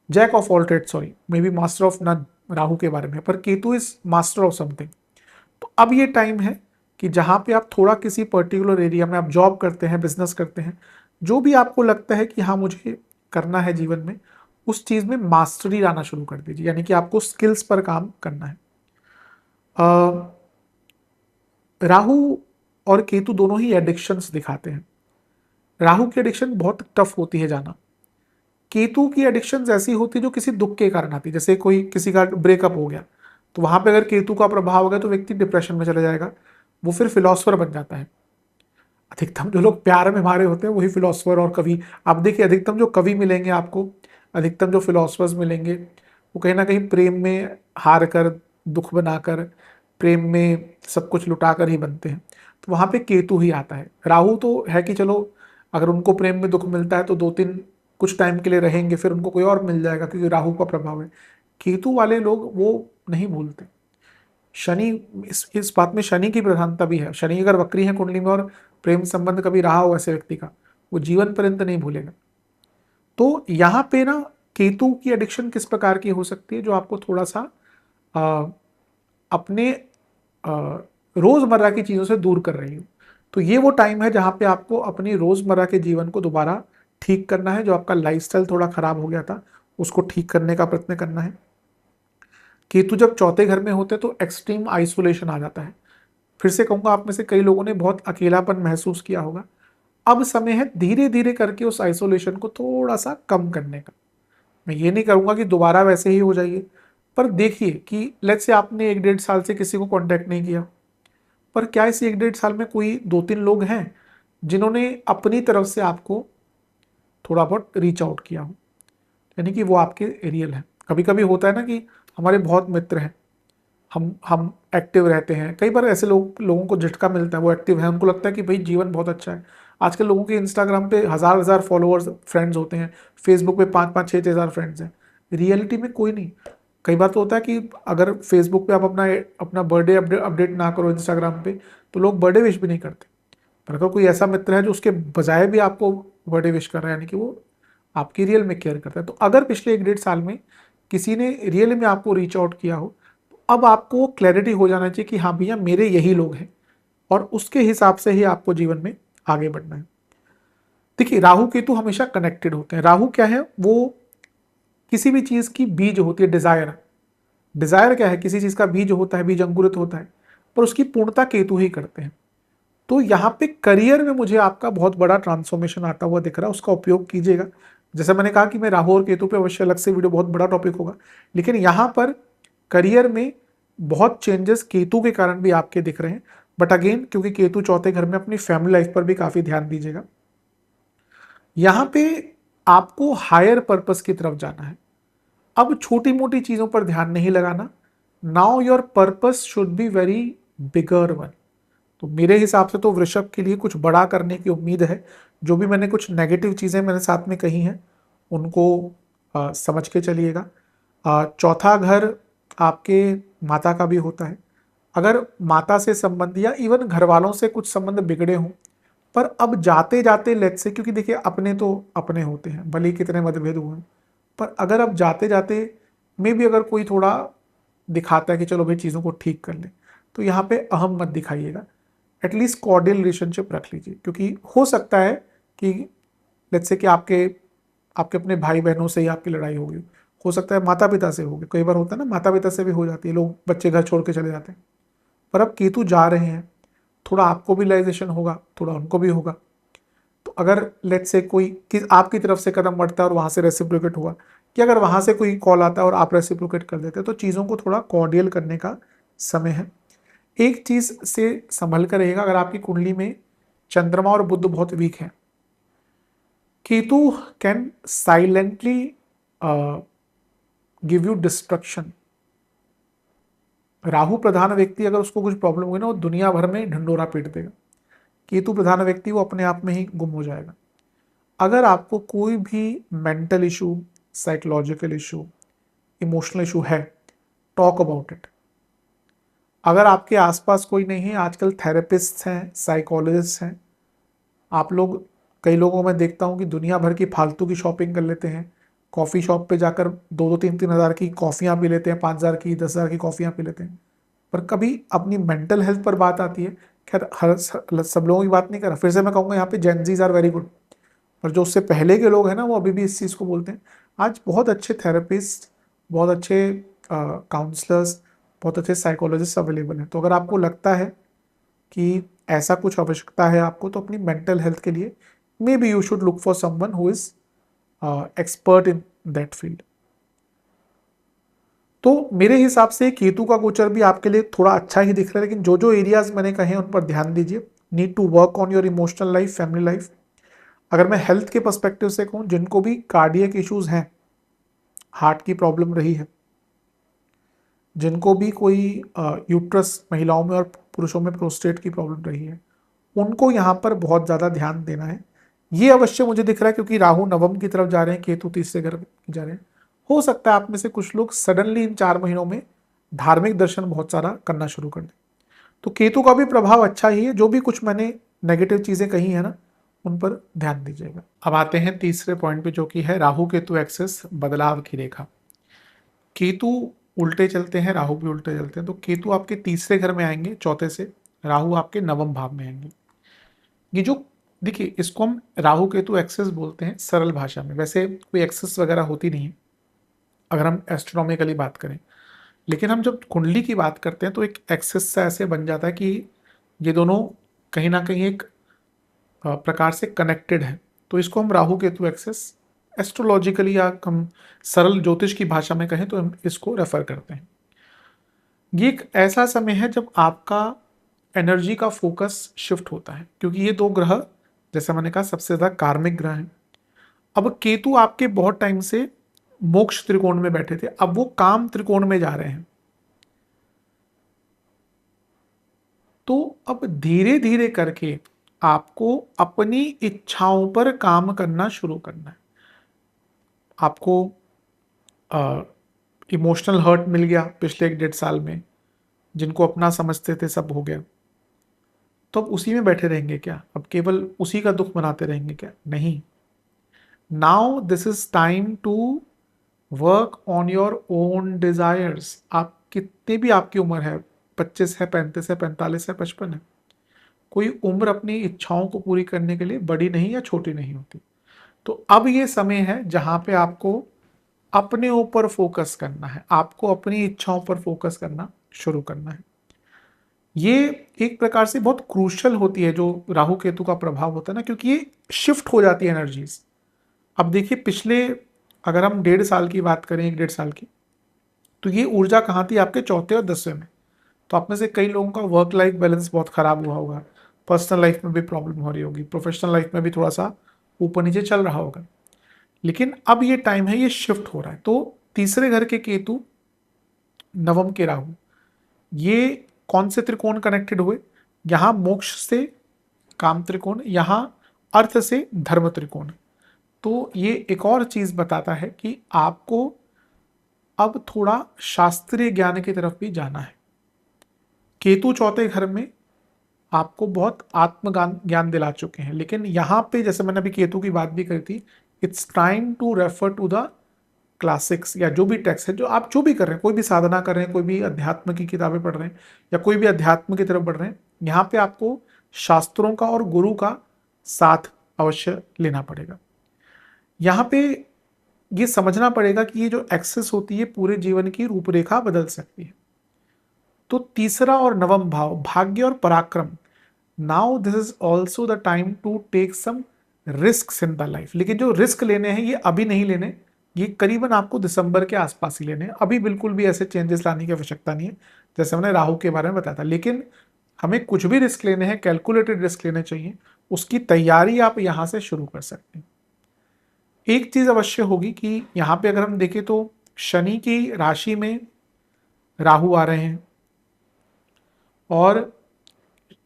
jack of all trades, sorry, may be master of none Rahu के बारे में, पर Ketu is master of something. तो अब ये टाइम है कि जहां पे आप थोड़ा किसी पर्टिकुलर एरिया में, आप जॉब करते हैं, बिजनेस करते हैं, जो भी आपको लगता है कि हाँ मुझे करना है जीवन में, उस चीज में मास्टरी लाना शुरू कर दीजिए। यानी कि आपको स्किल्स पर काम करना है। राहु और केतु दोनों ही एडिक्शंस दिखाते हैं। राहु की एडिक्शन बहुत टफ होती है जाना। केतु की एडिक्शन ऐसी होती है जो किसी दुख के कारण आती है। जैसे कोई किसी का ब्रेकअप हो गया, तो वहां पे अगर केतु का प्रभाव हो गया तो व्यक्ति डिप्रेशन में चला जाएगा, वो फिर फिलोसफर बन जाता है। अधिकतम जो लोग प्यार में मारे होते हैं वही फिलोसफर और कवि। आप देखिए, अधिकतम जो कवि मिलेंगे आपको, अधिकतम जो फिलोसफर्स मिलेंगे, वो कहीं ना कहीं प्रेम में हार कर, दुख बनाकर, प्रेम में सब कुछ लुटाकर ही बनते हैं। तो वहां पे केतु ही आता है। राहु तो है कि चलो अगर उनको प्रेम में दुख मिलता है तो 2-3 कुछ टाइम के लिए रहेंगे, फिर उनको कोई और मिल जाएगा, क्योंकि राहु का प्रभाव है। केतु वाले लोग वो नहीं भूलते। शनि, इस बात में शनि की प्रधानता भी है। शनि अगर वक्री है कुंडली में और प्रेम संबंध कभी रहा हो ऐसे व्यक्ति का, वो जीवन पर्यंत नहीं भूलेगा। तो यहाँ पे ना केतु की एडिक्शन किस प्रकार की हो सकती है, जो आपको थोड़ा सा अपने रोजमर्रा की चीजों से दूर कर रही हो। तो ये वो टाइम है जहां पे आपको अपनी रोजमर्रा के जीवन को दोबारा ठीक करना है। जो आपका लाइफस्टाइल थोड़ा खराब हो गया था, उसको ठीक करने का प्रयत्न करना है। केतु जब चौथे घर में होते हैं तो एक्सट्रीम आइसोलेशन आ जाता है। फिर से कहूंगा, आप में से कई लोगों ने बहुत अकेलापन महसूस किया होगा। अब समय है धीरे धीरे करके उस आइसोलेशन को थोड़ा सा कम करने का। मैं ये नहीं करूंगा कि दोबारा वैसे ही हो जाइए, पर देखिए कि लेट्स से आपने 1-1.5 साल से किसी को कांटेक्ट नहीं किया, पर क्या इस 1-1.5 साल में कोई 2-3 लोग हैं जिन्होंने अपनी तरफ से आपको थोड़ा बहुत रीच आउट किया हो, यानी कि वो आपके रियल है। कभी कभी होता है ना कि हमारे बहुत मित्र हैं, हम एक्टिव रहते हैं, कई बार ऐसे लोगों को झटका मिलता है, वो एक्टिव है, उनको लगता है कि भाई जीवन बहुत अच्छा है। आजकल लोगों के इंस्टाग्राम पे 1000-1000 फॉलोअर्स, फ्रेंड्स होते हैं, फेसबुक पे 5-5, 6-6 हज़ार फ्रेंड्स हैं, रियलिटी में कोई नहीं। कई बार तो होता है कि अगर फेसबुक पे आप अपना बर्थडे अपडेट ना करो इंस्टाग्राम पे, तो लोग बर्थडे विश भी नहीं करते। पर अगर कोई ऐसा मित्र है जो उसके बजाय भी आपको बर्थडे विश कर रहा है, यानी कि वो आपकी रियल में केयर करता है। तो अगर पिछले 1-1.5 साल में किसी ने रियल में आपको रीच आउट किया हो, अब आपको क्लैरिटी हो जाना चाहिए कि हाँ भैया मेरे यही लोग हैं, और उसके हिसाब से ही आपको जीवन में आगे बढ़ना है। देखिए, राहु केतु हमेशा कनेक्टेड होते हैं। राहु क्या है, वो किसी भी चीज की बीज होती है, डिजायर। डिजायर क्या है, किसी चीज का बीज होता है, बीज अंकुरित होता है, पर उसकी पूर्णता केतु ही करते हैं। तो यहाँ पे करियर में मुझे आपका बहुत बड़ा ट्रांसफॉर्मेशन आता हुआ दिख रहा है, उसका उपयोग कीजिएगा। जैसे मैंने कहा कि मैं राहु और केतु पे अवश्य अलग से वीडियो, बहुत बड़ा टॉपिक होगा, लेकिन यहाँ पर करियर में बहुत चेंजेस केतु के कारण भी आपके दिख रहे हैं। बट अगेन क्योंकि केतु चौथे घर में, अपनी फैमिली लाइफ पर भी काफी ध्यान दीजिएगा। यहाँ पे आपको हायर पर्पस की तरफ जाना है। अब छोटी मोटी चीजों पर ध्यान नहीं लगाना। Now your purpose should be very bigger one. तो मेरे हिसाब से तो वृषभ के लिए कुछ बड़ा करने की उम्मीद है। जो भी मैंने कुछ नेगेटिव चीजें मैंने साथ में कही हैं उनको समझ के चलिएगा। चौथा घर आपके माता का भी होता है। अगर माता से संबंध या इवन घर वालों से कुछ संबंध बिगड़े हों, पर अब जाते जाते लेट्स से, क्योंकि देखिए अपने तो अपने होते हैं भले ही कितने मतभेद हुए, पर अगर अब जाते जाते में भी अगर कोई थोड़ा दिखाता है कि चलो भाई चीज़ों को ठीक कर ले, तो यहाँ पे अहम मत दिखाइएगा। एटलीस्ट कॉर्डियल रिलेशनशिप रख लीजिए, क्योंकि हो सकता है कि लेट्स से कि आपके आपके अपने भाई बहनों से ही आपकी लड़ाई होगी, हो सकता है माता पिता से होगी, कई बार होता है ना माता पिता से भी हो जाती है, लोग बच्चे घर छोड़ के चले जाते हैं। पर अब केतु जा रहे हैं, थोड़ा आपको भी रियलाइजेशन होगा, थोड़ा उनको भी होगा। तो अगर लेट्स से कोई आपकी तरफ से कदम बढ़ता है और वहां से रेसिप्रोकेट हुआ, कि अगर वहां से कोई कॉल आता है और आप रेसिप्रोकेट कर देते हैं, तो चीज़ों को थोड़ा कॉर्डियल करने का समय है। एक चीज से संभल कर रहेगा, अगर आपकी कुंडली में चंद्रमा और बुध बहुत वीक है, Ketu can silently give you destruction. Rahu प्रधान व्यक्ति अगर उसको कुछ प्रॉब्लम हुई ना, वो दुनिया भर में ढंडोरा पीट देगा। केतु प्रधान व्यक्ति वो अपने आप में ही गुम हो जाएगा। अगर आपको कोई भी mental issue, psychological issue, emotional issue है, टॉक अबाउट इट। अगर आपके आसपास कोई नहीं है, आजकल थेरेपिस्ट हैं, साइकोलॉजिस्ट हैं। आप लोग, कई लोगों को मैं देखता हूँ कि दुनिया भर की फालतू की शॉपिंग कर लेते हैं, कॉफ़ी शॉप पे जाकर 2-2 3-3 हज़ार की कॉफ़ियाँ पी लेते हैं, 5,000 की 10,000 की कॉफ़ियाँ पी लेते हैं, पर कभी अपनी मेंटल हेल्थ पर बात आती है। खैर हर सब लोगों की बात नहीं कर रहा, फिर से मैं कहूँगा यहाँ पे जेनजीज आर वेरी गुड, पर जो उससे पहले के लोग हैं ना, वो अभी भी इस चीज़ को बोलते हैं। आज बहुत अच्छे थेरेपिस्ट, बहुत अच्छे काउंसलर्स, बहुत अच्छे साइकोलॉजिस्ट अवेलेबल हैं। तो अगर आपको लगता है कि ऐसा कुछ आवश्यकता है आपको, तो अपनी मेंटल हेल्थ के लिए may be you should look for someone who is expert in that field. तो मेरे हिसाब से केतु का गोचर भी आपके लिए थोड़ा अच्छा ही दिख रहा है, लेकिन जो जो एरियाज मैंने कहे हैं उन पर ध्यान दीजिए। Need to work on your emotional life, family life. अगर मैं हेल्थ के पर्सपेक्टिव से कहूँ, जिनको भी कार्डियक इश्यूज हैं, हार्ट की प्रॉब्लम रही है, जिनको भी कोई यूट्रस महिलाओं में और पुरुषों में प्रोस्टेट की प्रॉब्लम रही है, उनको यहाँ पर बहुत ज़्यादा ध्यान देना है। ये अवश्य मुझे दिख रहा है, क्योंकि राहु नवम की तरफ जा रहे हैं, केतु तीसरे घर जा रहे हैं। हो सकता है आप में से कुछ लोग सडनली इन 4 महीनों में धार्मिक दर्शन बहुत सारा करना शुरू कर दें। तो केतु का भी प्रभाव अच्छा ही है। जो भी कुछ मैंने नेगेटिव चीज़ें कही है ना, उन पर ध्यान दीजिएगा। अब आते हैं तीसरे पॉइंट पे, जो कि है राहु केतु एक्सेस, बदलाव की रेखा। केतु उल्टे चलते हैं, राहु भी उल्टे चलते हैं। तो केतु आपके तीसरे घर में आएंगे चौथे से, राहु आपके नवम भाव में आएंगे। ये जो देखिए, इसको हम राहु केतु एक्सेस बोलते हैं सरल भाषा में। वैसे कोई एक्सेस वगैरह होती नहीं है अगर हम एस्ट्रोनॉमिकली बात करें, लेकिन हम जब कुंडली की बात करते हैं तो एक एक्सेस से ऐसे बन जाता है कि ये दोनों कहीं ना कहीं एक प्रकार से कनेक्टेड है। तो इसको हम राहु केतु एक्सेस एस्ट्रोलॉजिकली, या हम सरल ज्योतिष की भाषा में कहें तो हम इसको रेफर करते हैं। ये एक ऐसा समय है जब आपका एनर्जी का फोकस शिफ्ट होता है, क्योंकि ये दो ग्रह, जैसे मैंने कहा, सबसे ज्यादा कार्मिक ग्रह हैं। अब केतु आपके बहुत टाइम से मोक्ष त्रिकोण में बैठे थे, अब वो काम त्रिकोण में जा रहे हैं। तो अब धीरे धीरे करके आपको अपनी इच्छाओं पर काम करना शुरू करना है। आपको इमोशनल हर्ट मिल गया पिछले 1-1.5 साल में, जिनको अपना समझते थे सब हो गया, तो अब उसी में बैठे रहेंगे क्या? अब केवल उसी का दुख मनाते रहेंगे क्या? नहीं। Now this is time to work on your own desires. आप कितनी भी आपकी उम्र है, 25 है, 35 है, 45 है, 55 है, कोई उम्र अपनी इच्छाओं को पूरी करने के लिए बड़ी नहीं या छोटी नहीं होती। तो अब ये समय है जहां पे आपको अपने ऊपर फोकस करना है, आपको अपनी इच्छाओं पर फोकस करना शुरू करना है। ये एक प्रकार से बहुत क्रूशल होती है जो राहु केतु का प्रभाव होता है ना, क्योंकि ये शिफ्ट हो जाती है एनर्जीज। अब देखिए पिछले, अगर हम 1.5 साल की बात करें, 1-1.5 साल की, तो ये ऊर्जा कहाँ थी? आपके चौथे और 10वें में। तो आप में से कई लोगों का वर्क लाइफ बैलेंस बहुत खराब हुआ होगा, पर्सनल लाइफ में भी प्रॉब्लम हो रही होगी, प्रोफेशनल लाइफ में भी थोड़ा सा ऊपर नीचे चल रहा होगा। लेकिन अब ये टाइम है, ये शिफ्ट हो रहा है। तो तीसरे घर के केतु, नवम के राहु, ये कौन से त्रिकोण कनेक्टेड हुए? यहां मोक्ष से काम त्रिकोण, यहां अर्थ से धर्म त्रिकोण। तो ये एक और चीज बताता है कि आपको अब थोड़ा शास्त्रीय ज्ञान की तरफ भी जाना है। केतु चौथे घर में आपको बहुत आत्मज्ञान ज्ञान दिला चुके हैं, लेकिन यहां पे जैसे मैंने अभी केतु की बात भी करी थी, it's time to refer to the classics, या जो भी टेक्स्ट है, जो आप जो भी कर रहे हैं, कोई भी साधना कर रहे हैं, कोई भी अध्यात्म की किताबें पढ़ रहे हैं, या कोई भी अध्यात्म की तरफ बढ़ रहे हैं, यहाँ पे आपको शास्त्रों का और गुरु का साथ अवश्य लेना पड़ेगा। यहाँ पे ये समझना पड़ेगा कि ये जो एक्सेस होती है पूरे जीवन की रूपरेखा बदल सकती है। तो तीसरा और नवम भाव, भाग्य और पराक्रम, now this is also the time to take some risk in the life. लेकिन जो रिस्क लेने हैं ये अभी नहीं लेने, ये करीबन आपको दिसंबर के आसपास ही लेने हैं। अभी बिल्कुल भी ऐसे चेंजेस लाने की आवश्यकता नहीं है, जैसे हमने राहु के बारे में बताया था। लेकिन हमें कुछ भी रिस्क लेने हैं, कैलकुलेटेड रिस्क लेने चाहिए, उसकी तैयारी आप यहां से शुरू कर सकते हैं। एक चीज अवश्य होगी कि यहाँ पे अगर हम देखें तो शनि की राशि में राहु आ रहे हैं और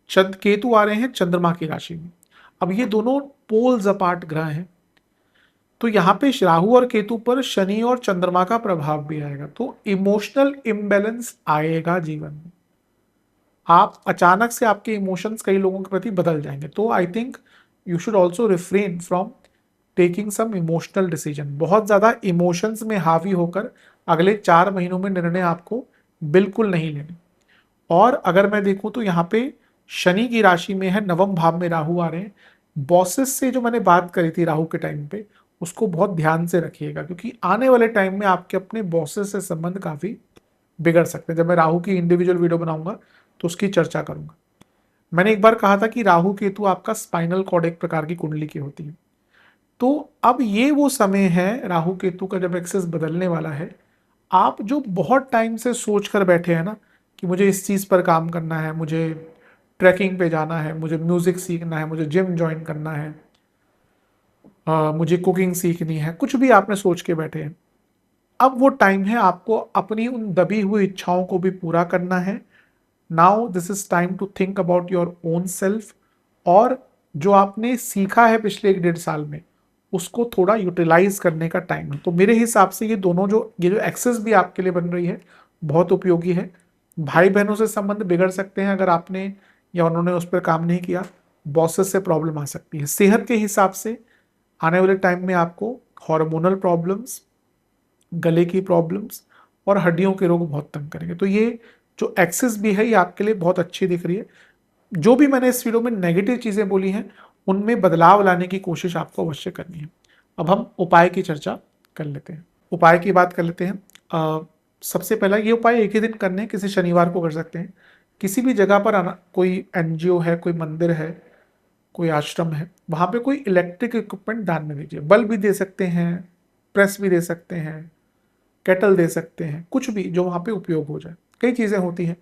केतु आ रहे हैं चंद्रमा की राशि में। अब ये दोनों पोल्स अपार्ट ग्रह हैं, तो यहाँ पे राहु और केतु पर शनि और चंद्रमा का प्रभाव भी आएगा। तो इमोशनल इम्बैलेंस आएगा जीवन में, आप अचानक से आपके इमोशंस कई लोगों के प्रति बदल जाएंगे। तो I think you should also refrain from taking some emotional decision. बहुत ज्यादा इमोशंस में हावी होकर अगले 4 महीनों में निर्णय आपको बिल्कुल नहीं लेने। और अगर मैं देखूं तो यहाँ पे शनि की राशि में है, नवम भाव में राहु आ रहे हैं। बॉसेस से जो मैंने बात करी थी राहु के टाइम पे, उसको बहुत ध्यान से रखिएगा, क्योंकि आने वाले टाइम में आपके अपने बॉसेस से संबंध काफी बिगड़ सकते हैं। जब मैं राहु की इंडिविजुअल वीडियो बनाऊंगा तो उसकी चर्चा करूंगा। मैंने एक बार कहा था कि राहु केतु आपका स्पाइनल कॉर्ड एक प्रकार की कुंडली की होती है। तो अब ये वो समय है राहु केतु का जब एक्सेस बदलने वाला है। आप जो बहुत टाइम से सोच कर बैठे हैं ना कि मुझे इस चीज़ पर काम करना है, मुझे ट्रैकिंग पे जाना है, मुझे म्यूज़िक सीखना है, मुझे जिम ज्वाइन करना है, मुझे कुकिंग सीखनी है, कुछ भी आपने सोच के बैठे हैं, अब वो टाइम है आपको अपनी उन दबी हुई इच्छाओं को भी पूरा करना है। Now this is time to think about your own self, और जो आपने सीखा है पिछले 1-1.5 साल में उसको थोड़ा यूटिलाइज करने का टाइम है। तो मेरे हिसाब से ये दोनों ये जो एक्सेस भी आपके लिए बन रही है बहुत उपयोगी है। भाई बहनों से संबंध बिगड़ सकते हैं अगर आपने या उन्होंने उस पर काम नहीं किया, बॉसेस से प्रॉब्लम आ सकती है। सेहत के हिसाब से आने वाले टाइम में आपको हार्मोनल प्रॉब्लम्स, गले की प्रॉब्लम्स और हड्डियों के रोग बहुत तंग करेंगे। तो ये जो एक्सेस भी है ये आपके लिए बहुत अच्छी दिख रही है। जो भी मैंने इस वीडियो में नेगेटिव चीजें बोली हैं उनमें बदलाव लाने की कोशिश आपको अवश्य करनी है। अब हम उपाय की चर्चा कर लेते हैं, उपाय की बात कर लेते हैं। सबसे पहला ये उपाय एक ही दिन करने हैं, किसी शनिवार को कर सकते हैं। किसी भी जगह पर आना, कोई एनजीओ है, कोई मंदिर है, कोई आश्रम है, वहां पे कोई इलेक्ट्रिक इक्विपमेंट दान में दीजिए। बल्ब भी दे सकते हैं, प्रेस भी दे सकते हैं, केटल दे सकते हैं, कुछ भी जो वहां पे उपयोग हो जाए। कई चीजें होती हैं,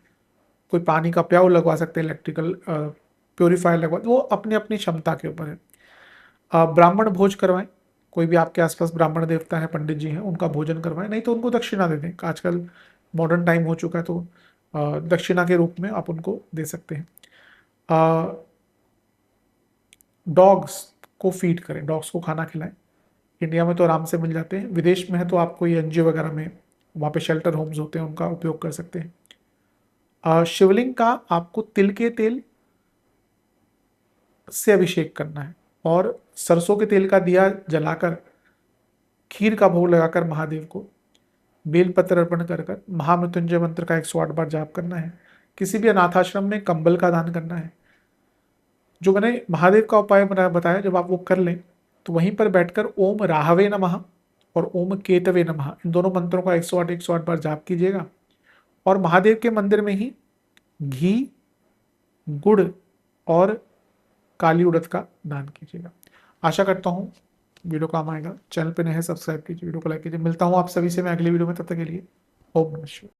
कोई पानी का प्याऊ लगवा सकते हैं, इलेक्ट्रिकल प्योरीफायर लगवा, वो अपनी अपनी क्षमता के ऊपर है। ब्राह्मण भोज करवाएं, कोई भी आपके आसपास ब्राह्मण देवता है, पंडित जी हैं, उनका भोजन करवाएं, नहीं तो उनको दक्षिणा दे दें। आजकल मॉडर्न टाइम हो चुका है तो दक्षिणा के रूप में आप उनको दे सकते हैं। डॉग्स को फीड करें, डॉग्स को खाना खिलाएं। इंडिया में तो आराम से मिल जाते हैं, विदेश में है तो आप कोई एनजीओ वगैरह में, वहाँ पे शेल्टर होम्स होते हैं, उनका उपयोग कर सकते हैं। शिवलिंग का आपको तिल के तेल से अभिषेक करना है और सरसों के तेल का दिया जलाकर खीर का भोग लगाकर महादेव को बेलपत्र अर्पण कर कर महामृत्युंजय मंत्र का 108 बार जाप करना है। किसी भी अनाथ आश्रम में कंबल का दान करना है। जो मैंने महादेव का उपाय बताया, जब आप वो कर लें तो वहीं पर बैठकर ओम राहवे नमः और ओम केतवे नमः, इन दोनों मंत्रों का 108 बार जाप कीजिएगा और महादेव के मंदिर में ही घी, गुड़ और काली उड़द का दान कीजिएगा। आशा करता हूँ वीडियो काम आएगा। चैनल पे नए हैं सब्सक्राइब कीजिए, वीडियो को लाइक कीजिए। मिलता हूँ आप सभी से मैं अगली वीडियो में, तब तक के लिए ओम नमः शिवाय।